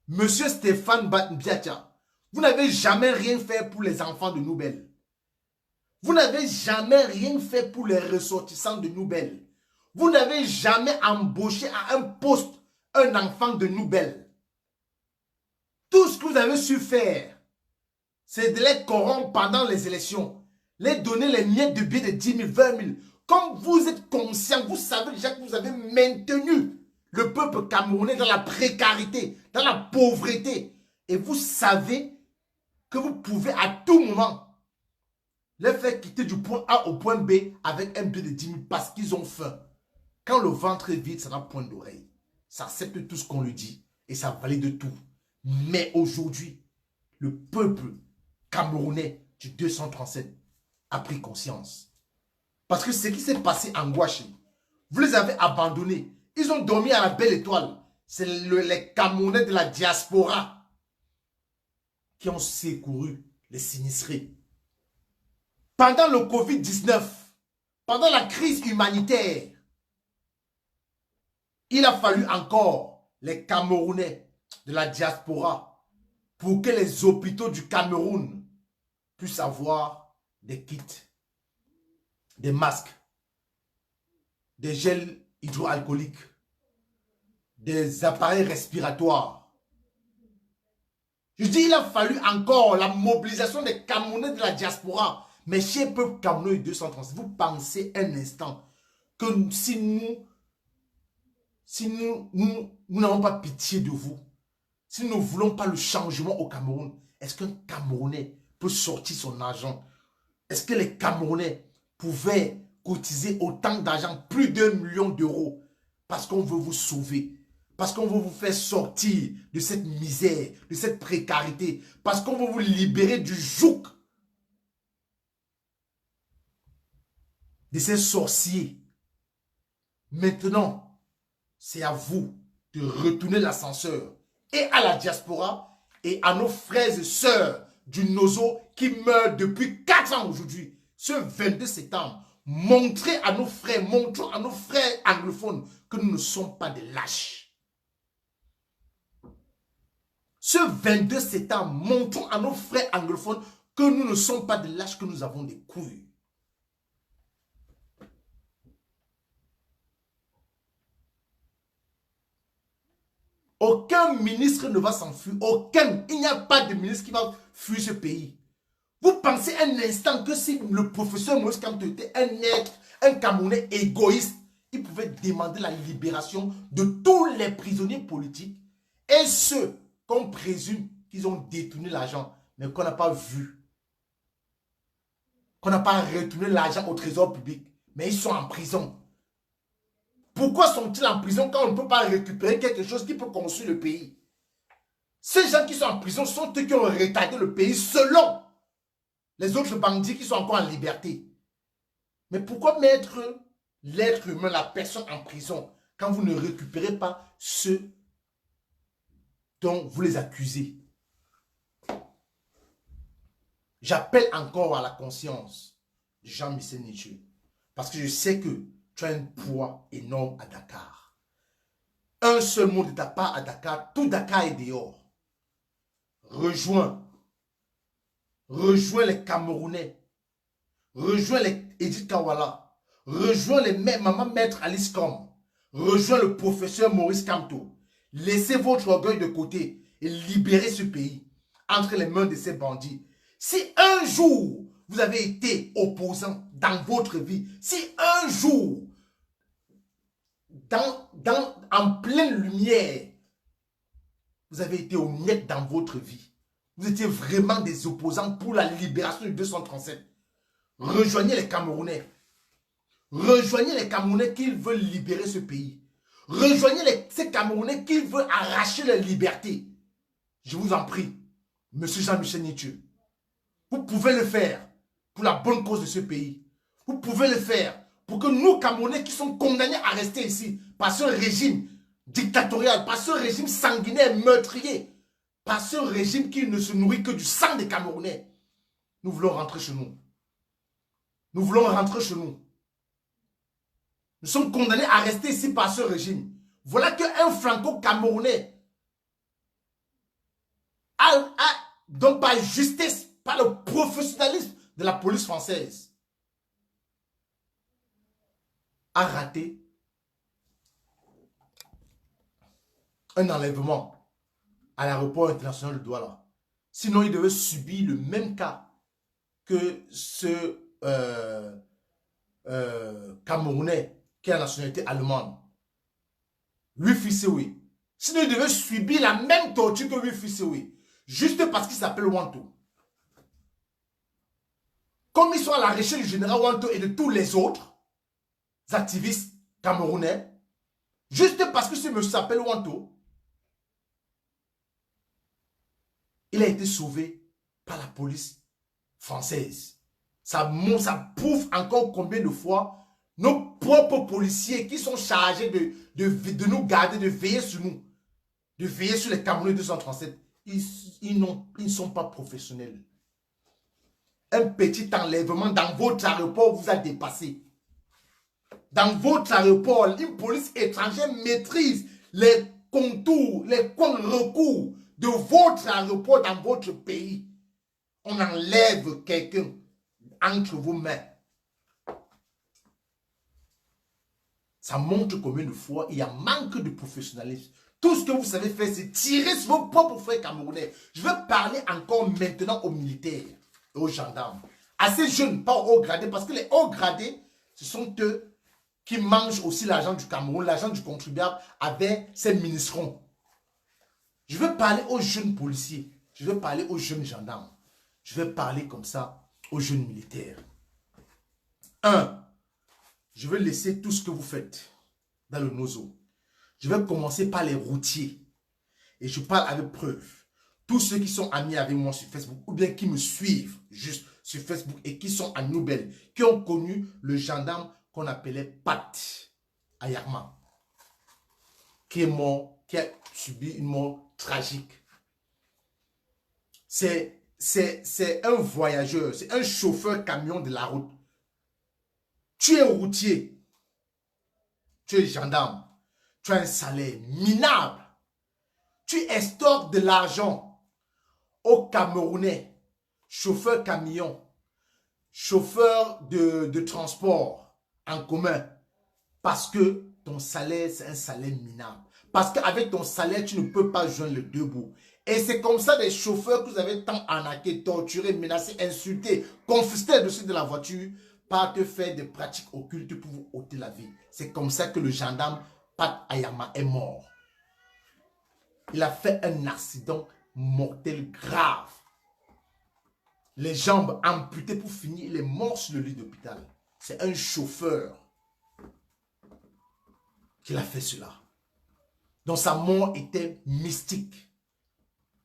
Speaker 1: Monsieur Stéphane Biatia, vous n'avez jamais rien fait pour les enfants de Noubel. Vous n'avez jamais rien fait pour les ressortissants de Noubel. Vous n'avez jamais embauché à un poste un enfant de Noubel. Tout ce que vous avez su faire, c'est de les corrompre pendant les élections. Les donner les miettes de billets de 10 000, 20 000. Comme vous êtes conscient, vous savez déjà que vous avez maintenu le peuple camerounais dans la précarité, dans la pauvreté. Et vous savez que vous pouvez à tout moment les faire quitter du point A au point B avec un billet de 10 000 parce qu'ils ont faim. Quand le ventre est vide, ça n'a point d'oreille. Ça accepte tout ce qu'on lui dit et ça valide tout. Mais aujourd'hui, le peuple camerounais du 237 a pris conscience. Parce que ce qui s'est passé en Gouaché, vous les avez abandonnés. Ils ont dormi à la belle étoile. C'est les Camerounais de la diaspora qui ont secouru les sinistrés. Pendant le Covid-19, pendant la crise humanitaire, il a fallu encore les Camerounais de la diaspora pour que les hôpitaux du Cameroun puissent avoir des kits, des masques, des gels hydroalcooliques, des appareils respiratoires. Je dis, il a fallu encore la mobilisation des Camerounais de la diaspora. Mais chez peuple camerounais 236, vous pensez un instant que si nous n'avons pas pitié de vous, si nous ne voulons pas le changement au Cameroun, est-ce qu'un Camerounais peut sortir son argent? Est-ce que les Camerounais pouvaient cotiser autant d'argent, plus d'1 million d'euros, parce qu'on veut vous sauver? Parce qu'on veut vous faire sortir de cette misère, de cette précarité. Parce qu'on veut vous libérer du joug. De ces sorciers. Maintenant, c'est à vous de retourner l'ascenseur. Et à la diaspora, et à nos frères et sœurs du Nozo qui meurent depuis 4 ans aujourd'hui. Ce 22 septembre, montrez à nos frères, montrons à nos frères anglophones que nous ne sommes pas des lâches. Ce 22 septembre, montrons à nos frères anglophones que nous ne sommes pas des lâches, que nous avons des couilles. Aucun ministre ne va s'enfuir. Aucun. Il n'y a pas de ministre qui va fuir ce pays. Vous pensez un instant que si le professeur Moïse Kamto était un Camerounais égoïste, il pouvait demander la libération de tous les prisonniers politiques et ceux qu'on présume qu'ils ont détourné l'argent, mais qu'on n'a pas vu. Qu'on n'a pas retourné l'argent au trésor public, mais ils sont en prison. Pourquoi sont-ils en prison quand on ne peut pas récupérer quelque chose qui peut construire le pays? Ces gens qui sont en prison sont eux qui ont retardé le pays selon les autres bandits qui sont encore en liberté. Mais pourquoi mettre l'être humain, la personne en prison, quand vous ne récupérez pas ceux dont vous les accusez? J'appelle encore à la conscience de Jean-Michel Niché, parce que je sais que tu as un poids énorme à Dakar. Un seul mot de ta part à Dakar, tout Dakar est dehors. Rejoins les Camerounais, rejoins les Edith Kawala, rejoins les maman maître Alice Com, rejoins le professeur Maurice Kamto. Laissez votre orgueil de côté et libérez ce pays entre les mains de ces bandits. Si un jour vous avez été opposant dans votre vie, si un jour, en pleine lumière, vous avez été honnête dans votre vie, vous étiez vraiment des opposants pour la libération du 237, rejoignez les Camerounais. Rejoignez les Camerounais qui veulent libérer ce pays. Rejoignez ces Camerounais qui veulent arracher leur liberté. Je vous en prie, monsieur Jean-Michel Niché. Vous pouvez le faire pour la bonne cause de ce pays. Vous pouvez le faire pour que nous, Camerounais, qui sommes condamnés à rester ici par ce régime dictatorial, par ce régime sanguinaire, meurtrier, par ce régime qui ne se nourrit que du sang des Camerounais, nous voulons rentrer chez nous. Nous voulons rentrer chez nous. Nous sommes condamnés à rester ici par ce régime. Voilà qu'un franco-camerounais donc par justice, par le professionnalisme de la police française, a raté un enlèvement à l'aéroport international de Douala. Sinon, il devait subir le même cas que ce Camerounais qui a la nationalité allemande. Wifi Sewe. Sinon, il devait subir la même torture que Wifi Sewe. Juste parce qu'il s'appelle Wanto. Comme ils sont à la recherche du général Wanto et de tous les autres activistes camerounais, juste parce que ce monsieur s'appelle Wanto, il a été sauvé par la police française. Ça prouve encore combien de fois nos propres policiers qui sont chargés de nous garder, de veiller sur nous, de veiller sur les Camerounais 237, ils ne sont pas professionnels. Un petit enlèvement dans votre aéroport vous a dépassé. Dans votre aéroport, une police étrangère maîtrise les contours, les coins recours de votre aéroport dans votre pays. On enlève quelqu'un entre vos mains. Ça montre combien de fois il y a manque de professionnalisme Tout ce que vous savez faire, c'est tirer sur vos propres frères camerounais. Je veux parler encore maintenant aux militaires et aux gendarmes. À ces jeunes, pas aux hauts gradés, parce que les hauts gradés, ce sont eux qui mangent aussi l'argent du Cameroun, l'argent du contribuable avec ces ministrons. Je veux parler aux jeunes policiers, je veux parler aux jeunes gendarmes, je veux parler comme ça aux jeunes militaires. 1. Je veux laisser tout ce que vous faites dans le nozo. Je vais commencer par les routiers. Et je parle avec preuve. Tous ceux qui sont amis avec moi sur Facebook ou bien qui me suivent juste sur Facebook et qui sont à Nouvelle, qui ont connu le gendarme qu'on appelait Pat Ayarma, qui est mort, qui a subi une mort tragique. C'est un voyageur, c'est un chauffeur camion de la route. Tu es routier, tu es gendarme, tu as un salaire minable. Tu extorques de l'argent aux Camerounais, chauffeurs camions, chauffeurs de transport en commun, parce que ton salaire, c'est un salaire minable. Parce qu'avec ton salaire, tu ne peux pas joindre les deux bouts. Et c'est comme ça des chauffeurs que vous avez tant arnaqués, torturés, menacés, insultés, confisqués le dessus de la voiture, par te faire des pratiques occultes pour vous ôter la vie. C'est comme ça que le gendarme Pat Ayama est mort. Il a fait un accident mortel grave. Les jambes amputées pour finir, il est mort sur le lit d'hôpital. C'est un chauffeur qui a fait cela. Donc sa mort était mystique.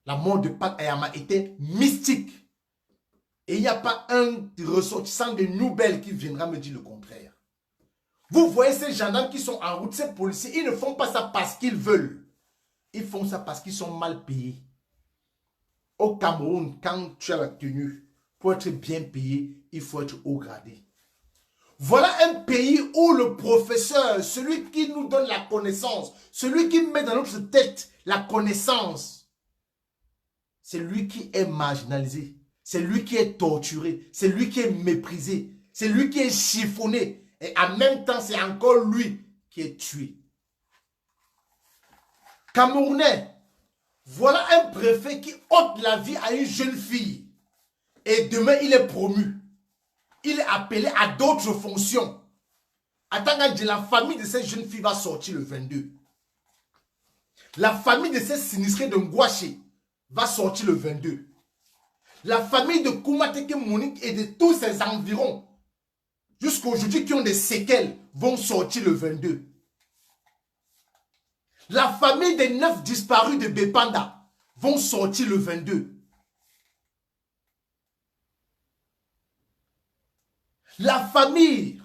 Speaker 1: La mort de Pat Ayama était mystique. Et il n'y a pas un ressortissant de Nouvelle qui viendra me dire le contraire. Vous voyez ces gendarmes qui sont en route, ces policiers, ils ne font pas ça parce qu'ils veulent. Ils font ça parce qu'ils sont mal payés. Au Cameroun, quand tu as la tenue, pour être bien payé, il faut être haut gradé. Voilà un pays où le professeur, celui qui nous donne la connaissance, celui qui met dans notre tête la connaissance, c'est lui qui est marginalisé, c'est lui qui est torturé, c'est lui qui est méprisé, c'est lui qui est chiffonné. Et en même temps, c'est encore lui qui est tué. Camerounais, voilà un préfet qui ôte la vie à une jeune fille. Et demain, il est promu. Il est appelé à d'autres fonctions. Attends, la famille de cette jeune fille va sortir le 22. La famille de ces sinistrés de Ngouaché va sortir le 22. La famille de Koumateke Monique et de tous ses environs, jusqu'à aujourd'hui qui ont des séquelles, vont sortir le 22. La famille des 9 disparus de Bepanda vont sortir le 22. La famille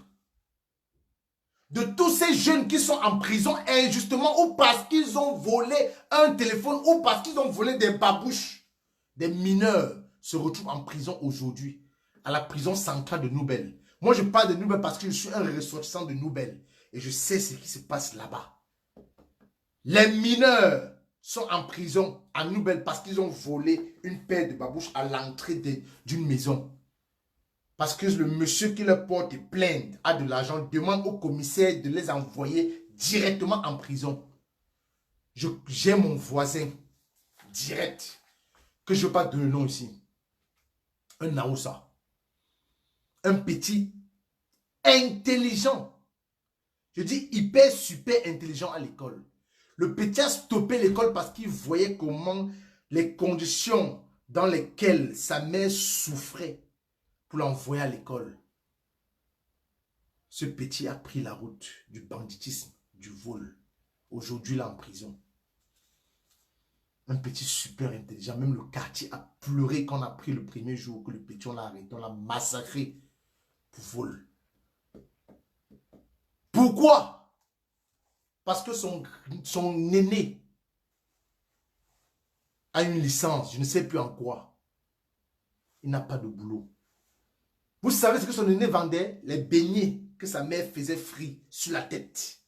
Speaker 1: de tous ces jeunes qui sont en prison injustement ou parce qu'ils ont volé un téléphone ou parce qu'ils ont volé des babouches, des mineurs se retrouvent en prison aujourd'hui à la prison centrale de Nouvelle. Moi, je parle de Nouvelle parce que je suis un ressortissant de Nouvelle et je sais ce qui se passe là-bas. Les mineurs sont en prison à Nouvelle parce qu'ils ont volé une paire de babouches à l'entrée d'une maison. Parce que le monsieur qui leur porte plainte a de l'argent, demande au commissaire de les envoyer directement en prison. J'ai mon voisin direct, que je ne veux pas donner le nom ici. Un Naoussa. Un petit intelligent. Je dis hyper, super intelligent à l'école. Le petit a stoppé l'école parce qu'il voyait comment les conditions dans lesquelles sa mère souffrait pour l'envoyer à l'école. Ce petit a pris la route du banditisme, du vol. Aujourd'hui, il est en prison. Un petit super intelligent. Même le quartier a pleuré quand on a pris le premier jour que le petit, on l'a arrêté, on l'a massacré pour vol. Pourquoi? Parce que son aîné a une licence, je ne sais plus en quoi. Il n'a pas de boulot. Vous savez ce que son aîné vendait? Les beignets que sa mère faisait frire sur la tête.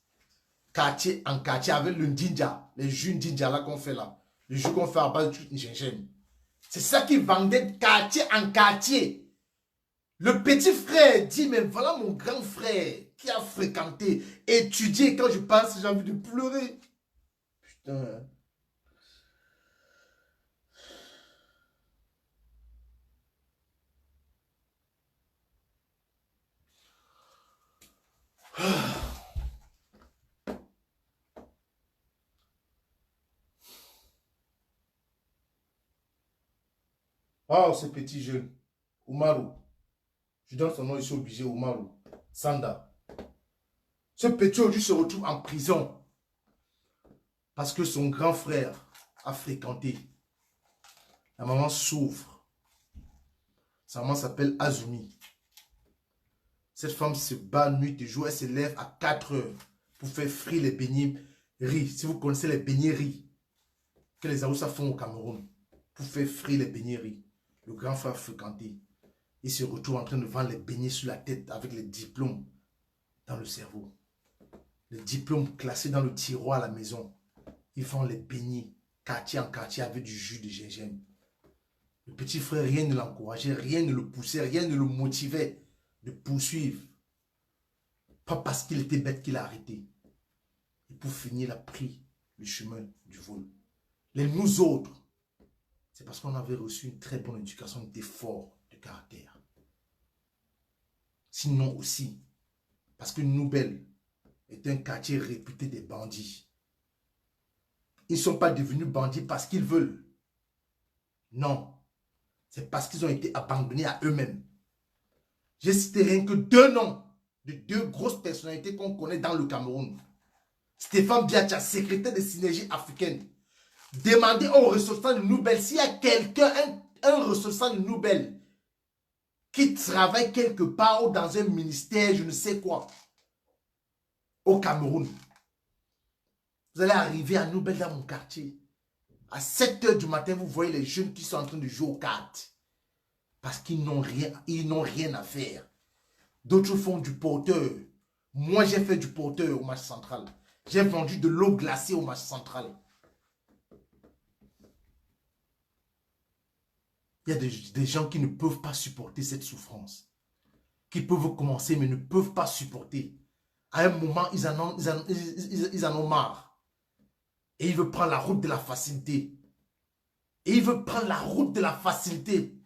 Speaker 1: Quartier en quartier avec le dindja, les jus dindja là qu'on fait là. Le jus qu'on fait à base de gingembre. C'est ça qu'il vendait quartier en quartier. Le petit frère dit, mais voilà mon grand frère qui a fréquenté, étudié. Quand je pense, j'ai envie de pleurer. Putain. Oh, ce petit jeune, Oumarou. Je donne son nom ici obligé, Oumarou. Sanda. Ce petit aujourd'hui se retrouve en prison parce que son grand frère a fréquenté. La maman souffre. Sa maman s'appelle Azumi. Cette femme se bat nuit et jour. Elle se lève à 4 heures pour faire frire les beignets riz. Si vous connaissez les beignets riz que les Aoussa font au Cameroun, pour faire frire les beignets riz. Le grand frère fréquenté. Il se retrouve en train de vendre les beignets sur la tête avec les diplômes dans le cerveau. Les diplômes classés dans le tiroir à la maison. Ils font les beignets quartier en quartier avec du jus de gingembre. Le petit frère, rien ne l'encourageait, rien ne le poussait, rien ne le motivait de poursuivre. Pas parce qu'il était bête qu'il a arrêté. Et pour finir, il a pris le chemin du vol. Les nous autres, c'est parce qu'on avait reçu une très bonne éducation, on était fort de caractère. Sinon aussi, parce que Noubel est un quartier réputé des bandits. Ils ne sont pas devenus bandits parce qu'ils veulent. Non. C'est parce qu'ils ont été abandonnés à eux-mêmes. J'ai cité rien que 2 noms de 2 grosses personnalités qu'on connaît dans le Cameroun. Stéphane Biacha, secrétaire de Synergie africaine. Demandez aux ressortissants de Noubel s'il y a quelqu'un, un ressortissant de Noubel, qui travaille quelque part ou dans un ministère, je ne sais quoi, au Cameroun. Vous allez arriver à Noubel dans mon quartier. À 7 heures du matin, vous voyez les jeunes qui sont en train de jouer aux cartes. Parce qu'ils n'ont rien à faire. D'autres font du porteur. Moi, j'ai fait du porteur au marché central. J'ai vendu de l'eau glacée au marché central. Il y a des gens qui ne peuvent pas supporter cette souffrance. Qui peuvent commencer mais ne peuvent pas supporter. À un moment, ils en ont marre. Et ils veulent prendre la route de la facilité. Et ils veulent prendre la route de la facilité.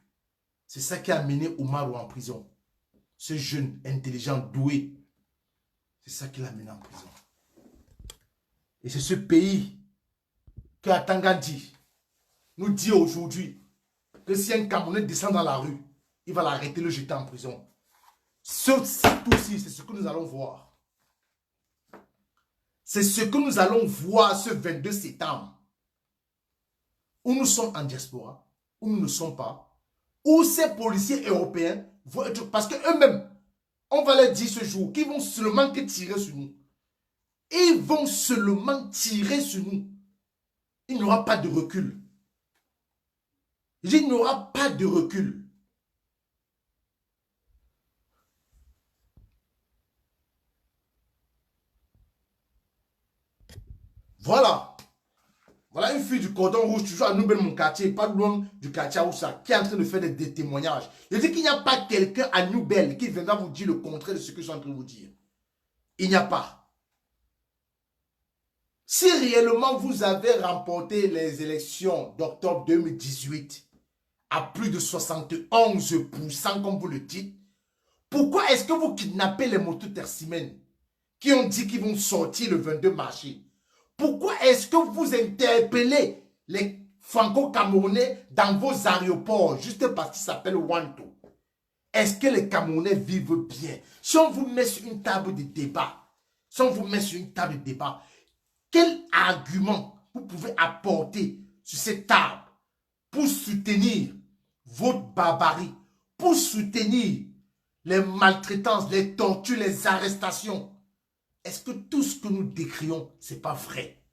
Speaker 1: C'est ça qui a amené Oumarou en prison. Ce jeune, intelligent, doué. C'est ça qui l'a amené en prison. Et c'est ce pays que Atangandi nous dit aujourd'hui que si un Camerounais descend dans la rue, il va l'arrêter, le jeter en prison. Tout ci, c'est ce que nous allons voir. C'est ce que nous allons voir ce 22 septembre. Où nous sommes en diaspora, où nous ne sommes pas, où ces policiers européens vont être... Parce qu'eux-mêmes, on va leur dire ce jour qu'ils vont seulement que tirer sur nous. Ils vont seulement tirer sur nous. Il n'y aura pas de recul. Il n'y aura pas de recul. Voilà. Voilà une fille du cordon rouge, toujours à Noubel, mon quartier, pas loin du quartier Aoussa, qui est en train de faire des témoignages. Je dis qu'il n'y a pas quelqu'un à Noubel qui viendra vous dire le contraire de ce que je suis en train de vous dire. Il n'y a pas. Si réellement vous avez remporté les élections d'octobre 2018 à plus de 71%, comme vous le dites, pourquoi est-ce que vous kidnappez les mototersimènes qui ont dit qu'ils vont sortir le 22 marché? Pourquoi est-ce que vous interpellez les franco-camerounais dans vos aéroports juste parce qu'ils s'appellent Wanto? Est-ce que les Camerounais vivent bien? Si on vous met sur une table de débat, quel argument vous pouvez apporter sur cette table pour soutenir votre barbarie, pour soutenir les maltraitances, les tortures, les arrestations? Est-ce que tout ce que nous décrions, ce n'est pas vrai?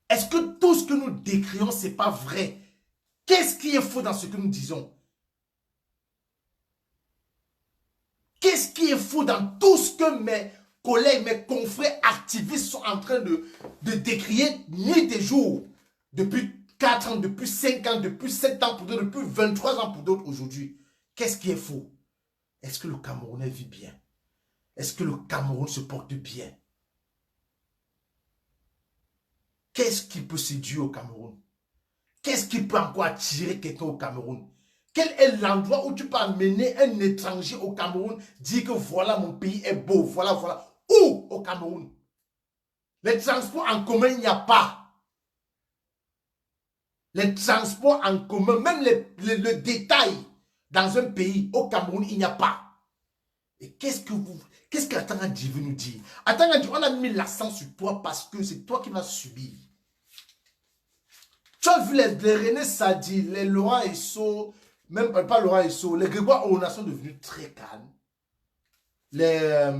Speaker 1: Est-ce que tout ce que nous décrions, ce n'est pas vrai? Qu'est-ce qui est faux dans ce que nous disons? Qu'est-ce qui est faux dans tout ce que mes collègues, mes confrères activistes sont en train de décrier nuit et jour? Depuis 4 ans, depuis 5 ans, depuis 7 ans pour d'autres, depuis 23 ans pour d'autres aujourd'hui. Qu'est-ce qui est faux? Est-ce que le Camerounais vit bien? Est-ce que le Cameroun se porte bien? qu'est-ce qui peut séduire au Cameroun? Qu'est-ce qui peut encore attirer quelqu'un au Cameroun? Quel est l'endroit où tu peux amener un étranger au Cameroun, dire que voilà mon pays est beau, voilà, voilà. Où au Cameroun? Les transports en commun, il n'y a pas. Les transports en commun, même le détail dans un pays, au Cameroun, il n'y a pas. Et qu'est-ce qu'Atangandi veut nous dire? Atangandi, on a mis l'accent sur toi parce que c'est toi qui vas subir. Tu as vu les René Sadi, les Laurent Esso, même pas Laurent Esso, les Grégoire Ouna sont devenus très calmes. Les...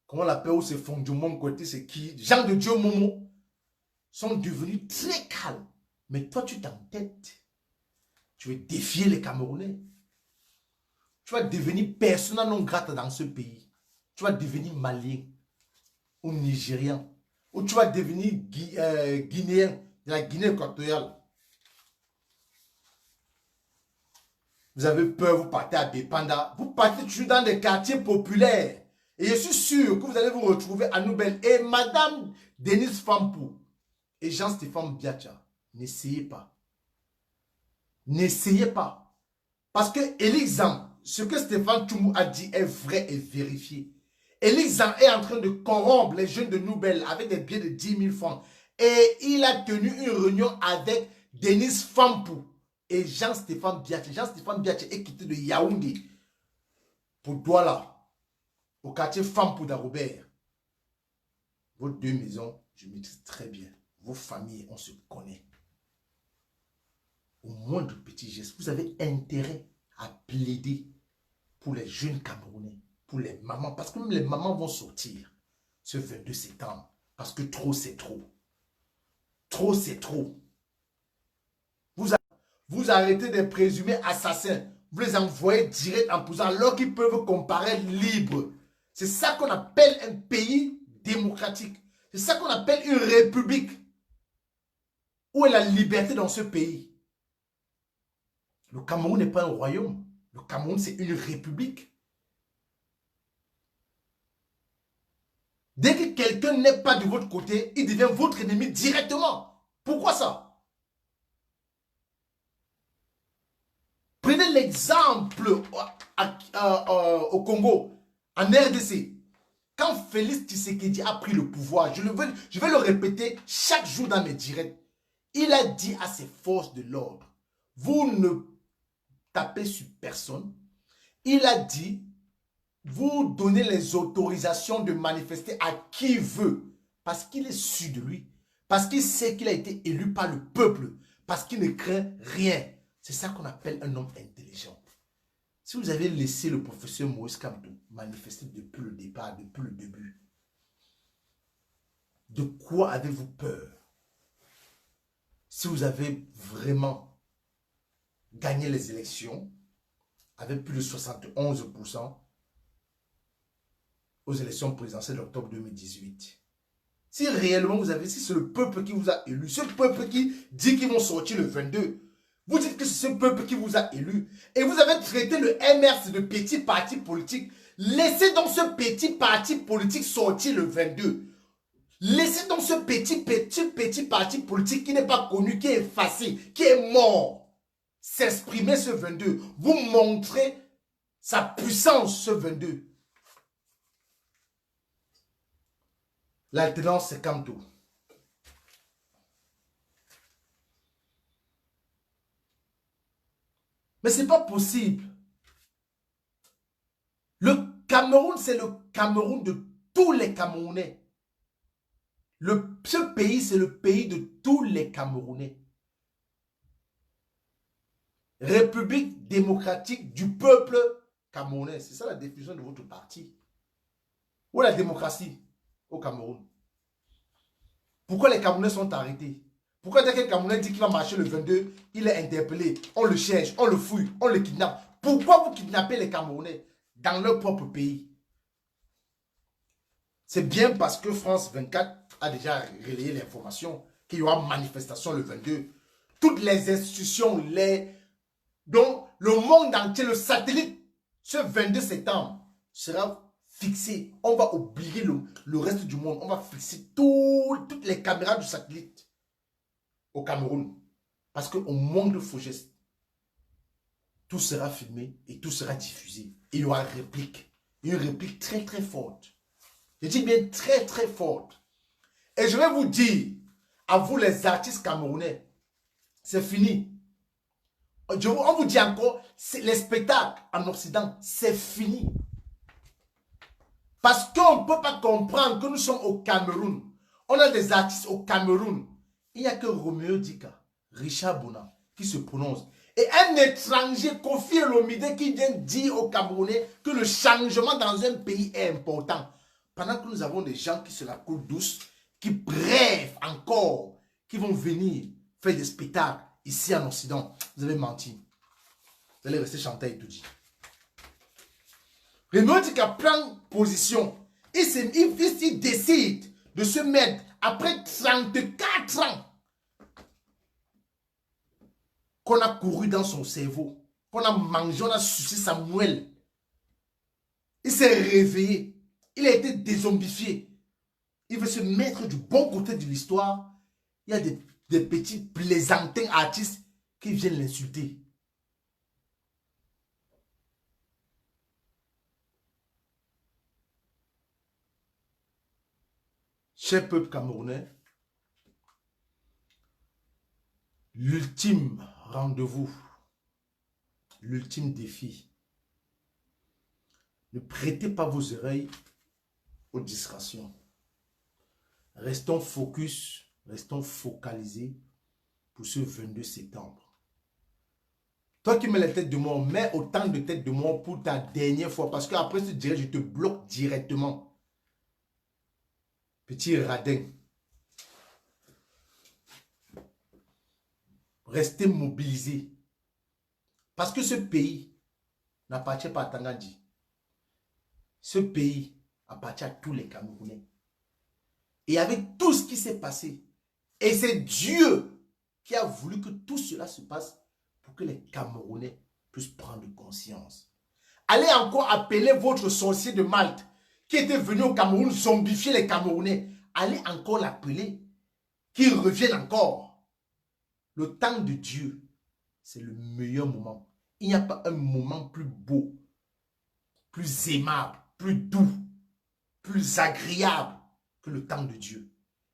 Speaker 1: comment on l'appelle, où c'est fond du monde côté, c'est qui? Jean de Dieu Momo sont devenus très calmes. Mais toi, tu t'entêtes. Tu veux défier les Camerounais. Tu vas devenir persona non grata dans ce pays. Tu vas devenir malien ou nigérien. Ou tu vas devenir guinéen de la Guinée équatoriale. Vous avez peur, vous partez à Bépanda. Vous partez toujours dans des quartiers populaires. Et je suis sûr que vous allez vous retrouver à Nouvelle. Et Madame Denise Fampou et Jean-Stéphane Biacha, n'essayez pas. N'essayez pas. Parce que Elixan, ce que Stéphane Toumou a dit est vrai et vérifié. Elixan est en train de corrompre les jeunes de Nouvelle avec des billets de 10 000 francs. Et il a tenu une réunion avec Denise Fampou et Jean-Stéphane Biacha. Jean-Stéphane Biacha est quitté de Yaoundé pour Douala, au quartier Fampou d'Arobert. Vos deux maisons, je maîtrise très bien. Vos familles, on se connaît. Au moindre petit geste, vous avez intérêt à plaider pour les jeunes Camerounais, pour les mamans, parce que même les mamans vont sortir ce 22 septembre, parce que trop c'est trop. Trop c'est trop. Vous arrêtez des présumés assassins, vous les envoyez direct en prison alors qu'ils peuvent comparer libres. C'est ça qu'on appelle un pays démocratique. C'est ça qu'on appelle une république. Où est la liberté dans ce pays? Le Cameroun n'est pas un royaume. Le Cameroun, c'est une république. Dès que quelqu'un n'est pas de votre côté, il devient votre ennemi directement. Pourquoi ça? Prenez l'exemple au Congo, en RDC. Quand Félix Tshisekedi a pris le pouvoir, je vais le répéter chaque jour dans mes directs. Il a dit à ses forces de l'ordre, vous ne tapez sur personne. Il a dit, vous donnez les autorisations de manifester à qui veut. Parce qu'il est sûr de lui. Parce qu'il sait qu'il a été élu par le peuple. Parce qu'il ne craint rien. C'est ça qu'on appelle un homme intelligent. Si vous avez laissé le professeur Moïse Kamto manifester depuis le départ, depuis le début, de quoi avez-vous peur? Si vous avez vraiment gagné les élections avec plus de 71% aux élections présidentielles d'octobre 2018. Si réellement vous avez, si c'est le peuple qui vous a élu, ce peuple qui dit qu'ils vont sortir le 22, vous dites que c'est ce peuple qui vous a élu et vous avez traité le MRC de petit parti politique. Laissez donc ce petit parti politique sortir le 22. Laissez donc ce petit parti politique qui n'est pas connu, qui est effacé, qui est mort, s'exprimer ce 22. Vous montrez sa puissance ce 22. L'alternance, c'est comme tout. Mais ce n'est pas possible. Le Cameroun, c'est le Cameroun de tous les Camerounais. Ce pays, c'est le pays de tous les Camerounais. République démocratique du peuple camerounais. C'est ça la définition de votre parti. Où est la démocratie au Cameroun? Pourquoi les Camerounais sont arrêtés? Pourquoi dès qu'un Camerounais dit qu'il va marcher le 22, il est interpellé, on le cherche, on le fouille, on le kidnappe? Pourquoi vous kidnappez les Camerounais dans leur propre pays? C'est bien parce que France 24 a déjà relayé l'information qu'il y aura manifestation le 22. Toutes les institutions, dont le monde entier, le satellite, ce 22 septembre, sera fixer, on va oublier le reste du monde. On va fixer toutes les caméras du satellite au Cameroun. Parce qu'on manque de faux gestes. Tout sera filmé et tout sera diffusé. Et il y aura une réplique. Une réplique très très forte. Je dis bien très très forte. Et je vais vous dire, à vous les artistes camerounais, c'est fini. On vous dit encore, les spectacles en Occident, c'est fini. Parce qu'on ne peut pas comprendre que nous sommes au Cameroun. On a des artistes au Cameroun. Il n'y a que Roméo Dika, Richard Bona qui se prononce. Et un étranger, Kofi Olomide, qui vient dire aux Camerounais que le changement dans un pays est important. Pendant que nous avons des gens qui se la coulent douce, qui rêvent encore, qui vont venir faire des spectacles ici en Occident. Vous avez menti. Vous allez rester chanter et tout dire. Roméo Dika prend position. Il décide de se mettre après 34 ans qu'on a couru dans son cerveau, qu'on a mangé, on a sucé sa moelle. Il s'est réveillé. Il a été dézombifié. Il veut se mettre du bon côté de l'histoire. Il y a des petits plaisantins artistes qui viennent l'insulter. Cher peuple camerounais, l'ultime rendez-vous, l'ultime défi. Ne prêtez pas vos oreilles aux distractions. Restons focus, restons focalisés pour ce 22 septembre. Toi qui mets la tête de mort, mets autant de tête de mort pour ta dernière fois. Parce qu'après, je te dirai, je te bloque directement. Petit radin. Restez mobilisés. Parce que ce pays n'appartient pas à Tangandji. Ce pays appartient à tous les Camerounais. Et avec tout ce qui s'est passé, et c'est Dieu qui a voulu que tout cela se passe pour que les Camerounais puissent prendre conscience. Allez encore appeler votre sorcier de Malte qui était venu au Cameroun zombifier les Camerounais. Allez encore l'appeler, qu'il revienne encore. Le temps de Dieu, c'est le meilleur moment. Il n'y a pas un moment plus beau, plus aimable, plus doux, plus agréable que le temps de Dieu.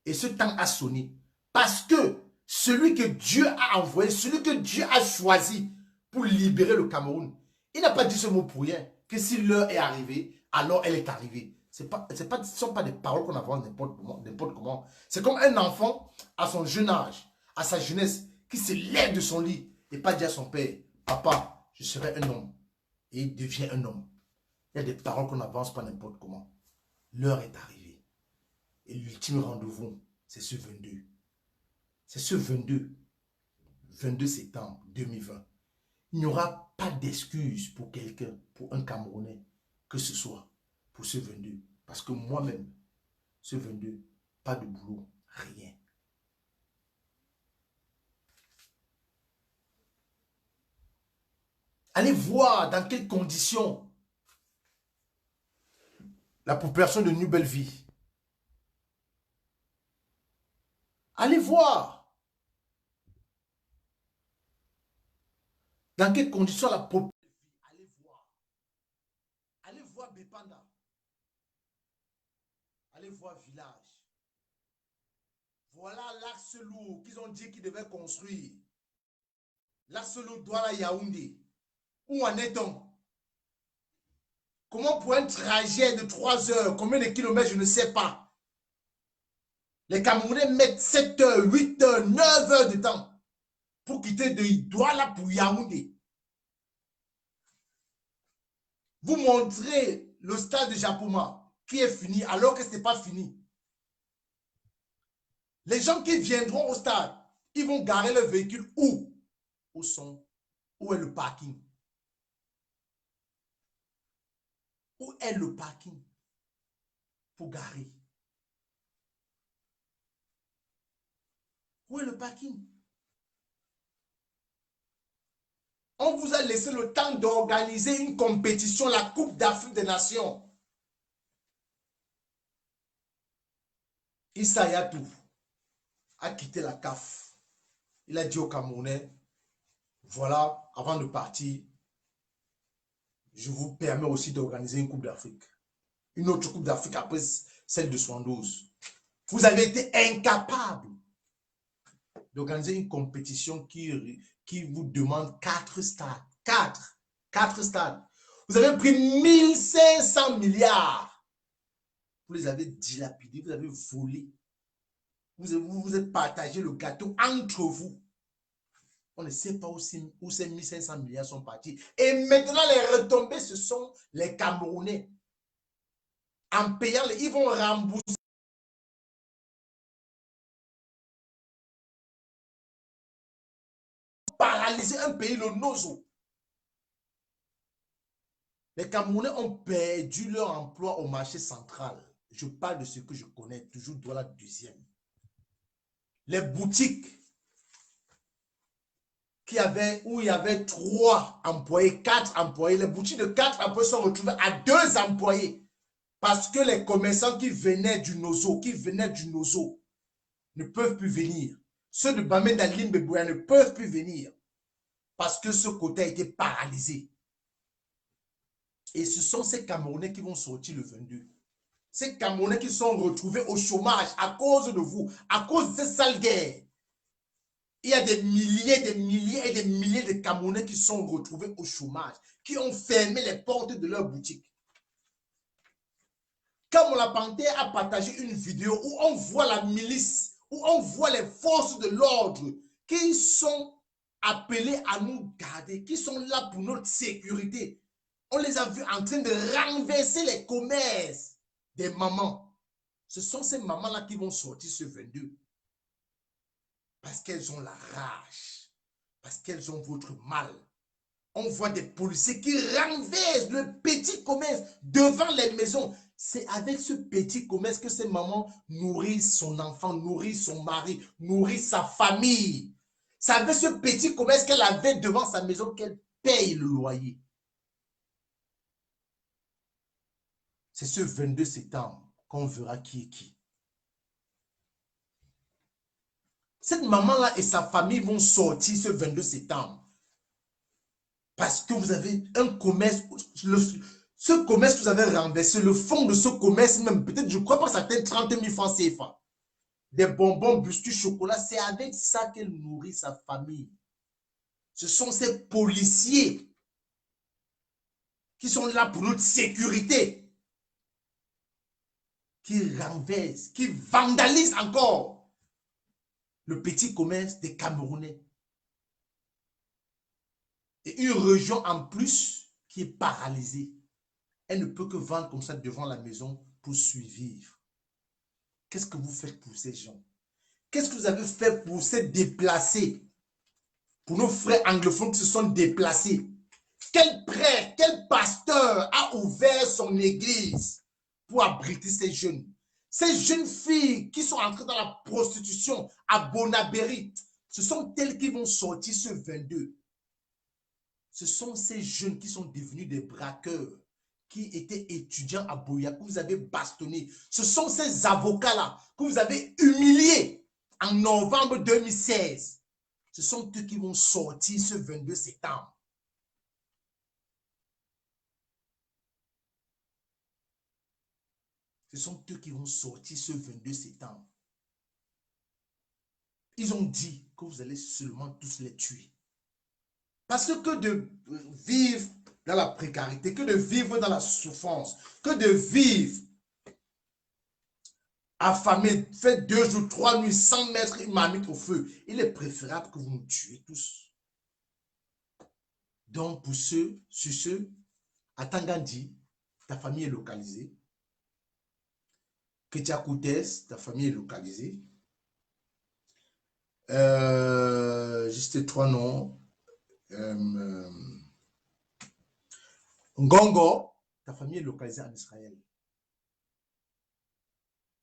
Speaker 1: Et ce temps a sonné parce que celui que Dieu a envoyé, celui que Dieu a choisi pour libérer le Cameroun, il n'a pas dit ce mot pour rien, que si l'heure est arrivée, alors elle est arrivée. Ce ne sont pas des paroles qu'on avance n'importe comment. C'est comme un enfant à son jeune âge, à sa jeunesse, qui se lève de son lit et pas dire à son père, papa, je serai un homme. Et il devient un homme. Il y a des paroles qu'on n'avance pas n'importe comment. L'heure est arrivée. Et l'ultime rendez-vous, c'est ce 22. C'est ce 22 septembre 2020. Il n'y aura pas d'excuse pour quelqu'un, pour un Camerounais, que ce soit pour ce 22. Parce que moi-même, ce 22, pas de boulot, rien. Allez voir dans quelles conditions la population de Nouvelle Vie. Allez voir dans quelles conditions la population. Allez voir. Allez voir Bepanda. Allez voir Village. Voilà l'axe lourd qu'ils ont dit qu'ils devaient construire. L'axe lourd Douala Yaoundé. Où en est-on? Comment pour un trajet de 3 heures, combien de kilomètres, je ne sais pas. Les Camerounais mettent 7 heures, 8 heures, 9 heures de temps pour quitter de Douala pour Yaoundé. Vous montrez le stade de Japoma qui est fini alors que ce n'est pas fini. Les gens qui viendront au stade, ils vont garer leur véhicule où? Où est le parking? Où est le parking pour garer? Où est le parking? On vous a laissé le temps d'organiser une compétition, la Coupe d'Afrique des Nations. Issa Yatou a quitté la CAF. Il a dit aux Camerounais, voilà, avant de partir, je vous permets aussi d'organiser une Coupe d'Afrique. Une autre Coupe d'Afrique après celle de 72. Vous avez été incapable d'organiser une compétition qui vous demande 4 stades. 4 stades. Vous avez pris 1500 milliards. Vous les avez dilapidés, vous avez volé. Vous êtes partagé le gâteau entre vous. On ne sait pas où ces 1500 milliards sont partis. Et maintenant, les retombées, ce sont les Camerounais. En payant, ils vont rembourser. Paralyser un pays, le Nozo. Les Camerounais ont perdu leur emploi au marché central. Je parle de ce que je connais, toujours dans la deuxième. Les boutiques où il y avait 3 employés, 4 employés, les boutiques de 4 employés sont retrouvées à 2 employés. Parce que les commerçants qui venaient du Nozo, ne peuvent plus venir. Ceux de Bamenda Limbebouya ne peuvent plus venir. Parce que ce côté a été paralysé. Et ce sont ces Camerounais qui vont sortir le 22. Ces Camerounais qui sont retrouvés au chômage à cause de vous, à cause de ces sales guerres. Il y a des milliers et des milliers de Camerounais qui sont retrouvés au chômage, qui ont fermé les portes de leur boutique. Comme la Panthère a partagé une vidéo où on voit la milice, où on voit les forces de l'ordre qui sont appelés à nous garder, qui sont là pour notre sécurité. On les a vus en train de renverser les commerces des mamans. Ce sont ces mamans-là qui vont sortir ce 22. Parce qu'elles ont la rage. Parce qu'elles ont votre mal. On voit des policiers qui renversent le petit commerce devant les maisons. C'est avec ce petit commerce que ces mamans nourrissent son enfant, nourrissent son mari, nourrissent sa famille. C'est avec ce petit commerce qu'elle avait devant sa maison qu'elle paye le loyer. C'est ce 22 septembre qu'on verra qui est qui. Cette maman-là et sa famille vont sortir ce 22 septembre. Parce que vous avez un commerce, ce commerce que vous avez renversé, le fond de ce commerce, même peut-être, je crois pas, ça atteint 30 000 francs CFA. Des bonbons, biscuits, chocolat, c'est avec ça qu'elle nourrit sa famille. Ce sont ces policiers qui sont là pour notre sécurité, qui renversent, qui vandalisent encore le petit commerce des Camerounais. Et une région en plus qui est paralysée. Elle ne peut que vendre comme ça devant la maison pour survivre. Qu'est-ce que vous faites pour ces gens? Qu'est-ce que vous avez fait pour se déplacer? Pour nos frères anglophones qui se sont déplacés? Quel prêtre, quel pasteur a ouvert son église pour abriter ces jeunes? Ces jeunes filles qui sont entrées dans la prostitution à Bonabéry, ce sont elles qui vont sortir ce 22. Ce sont ces jeunes qui sont devenus des braqueurs, qui étaient étudiants à Boya, que vous avez bastonné. Ce sont ces avocats-là que vous avez humiliés en novembre 2016. Ce sont eux qui vont sortir ce 22 septembre. Ce sont eux qui vont sortir ce 22 septembre. Ils ont dit que vous allez seulement tous les tuer. Parce que de vivre dans la précarité, que de vivre dans la souffrance, que de vivre affamé, fait 2 jours, 3 nuits sans mettre une marmite au feu, il est préférable que vous nous tuiez tous. Donc, pour ceux, à Tangandi, ta famille est localisée. Ketiakoutes, ta famille est localisée. Juste 3 noms. Ngongo, ta famille est localisée en Israël.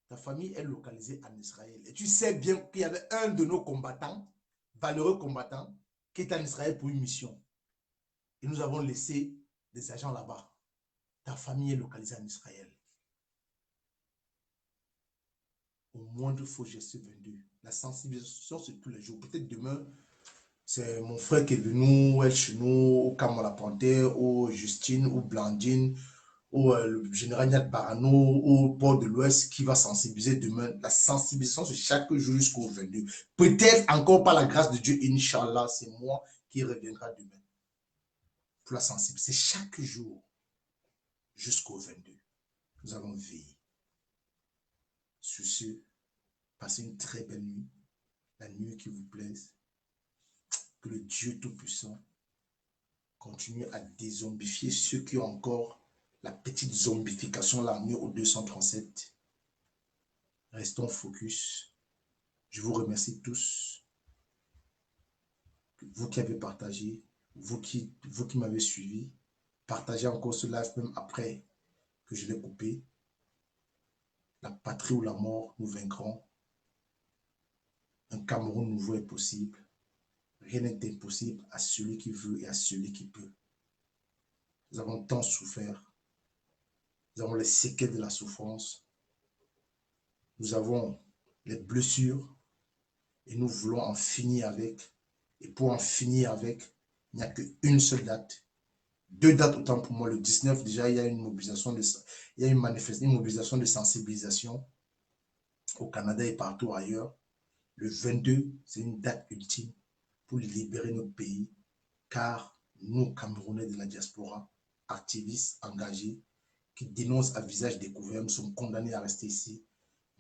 Speaker 1: Ta famille est localisée en Israël. Et tu sais bien qu'il y avait un de nos combattants, valeureux combattants, qui est en Israël pour une mission. Et nous avons laissé des agents là-bas. Ta famille est localisée en Israël. au moindre faux geste 22. La sensibilisation, c'est tous les jours. Peut-être demain, c'est mon frère qui est venu, ou El Chenou, ou Kamala Panthère, ou Justine, ou Blandine, ou le général Niat Barano, ou Port de l'Ouest qui va sensibiliser demain. La sensibilisation, c'est chaque jour jusqu'au 22. Peut-être encore par la grâce de Dieu, Inch'Allah, c'est moi qui reviendra demain pour la sensibiliser. C'est chaque jour jusqu'au 22. Nous allons veiller. Sur ce, passez une très belle nuit. La nuit qui vous plaise. Que le Dieu Tout-Puissant continue à dézombifier ceux qui ont encore la petite zombification, la nuit au 237. Restons focus. Je vous remercie tous. Vous qui avez partagé, vous qui m'avez suivi. Partagez encore ce live même après que je l'ai coupé. La patrie ou la mort, nous vaincrons. Un Cameroun nouveau est possible. Rien n'est impossible à celui qui veut et à celui qui peut. Nous avons tant souffert. Nous avons les séquelles de la souffrance. Nous avons les blessures et nous voulons en finir avec. Et pour en finir avec, il n'y a qu'une seule date. Deux dates autant pour moi. Le 19, déjà, il y a une mobilisation une mobilisation de sensibilisation au Canada et partout ailleurs. Le 22, c'est une date ultime pour libérer notre pays, car nous, Camerounais de la diaspora, activistes engagés, qui dénoncent à visage découvert, nous sommes condamnés à rester ici.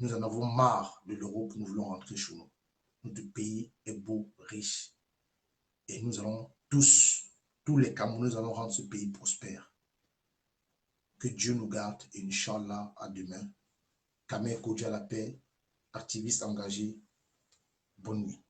Speaker 1: Nous en avons marre de l'Europe, nous voulons rentrer chez nous. Notre pays est beau, riche, et nous allons tous les Camerounais, nous allons rendre ce pays prospère. Que Dieu nous garde, et Inch'Allah, à demain. Kamel Kodja la paix, activiste engagé, bonne nuit.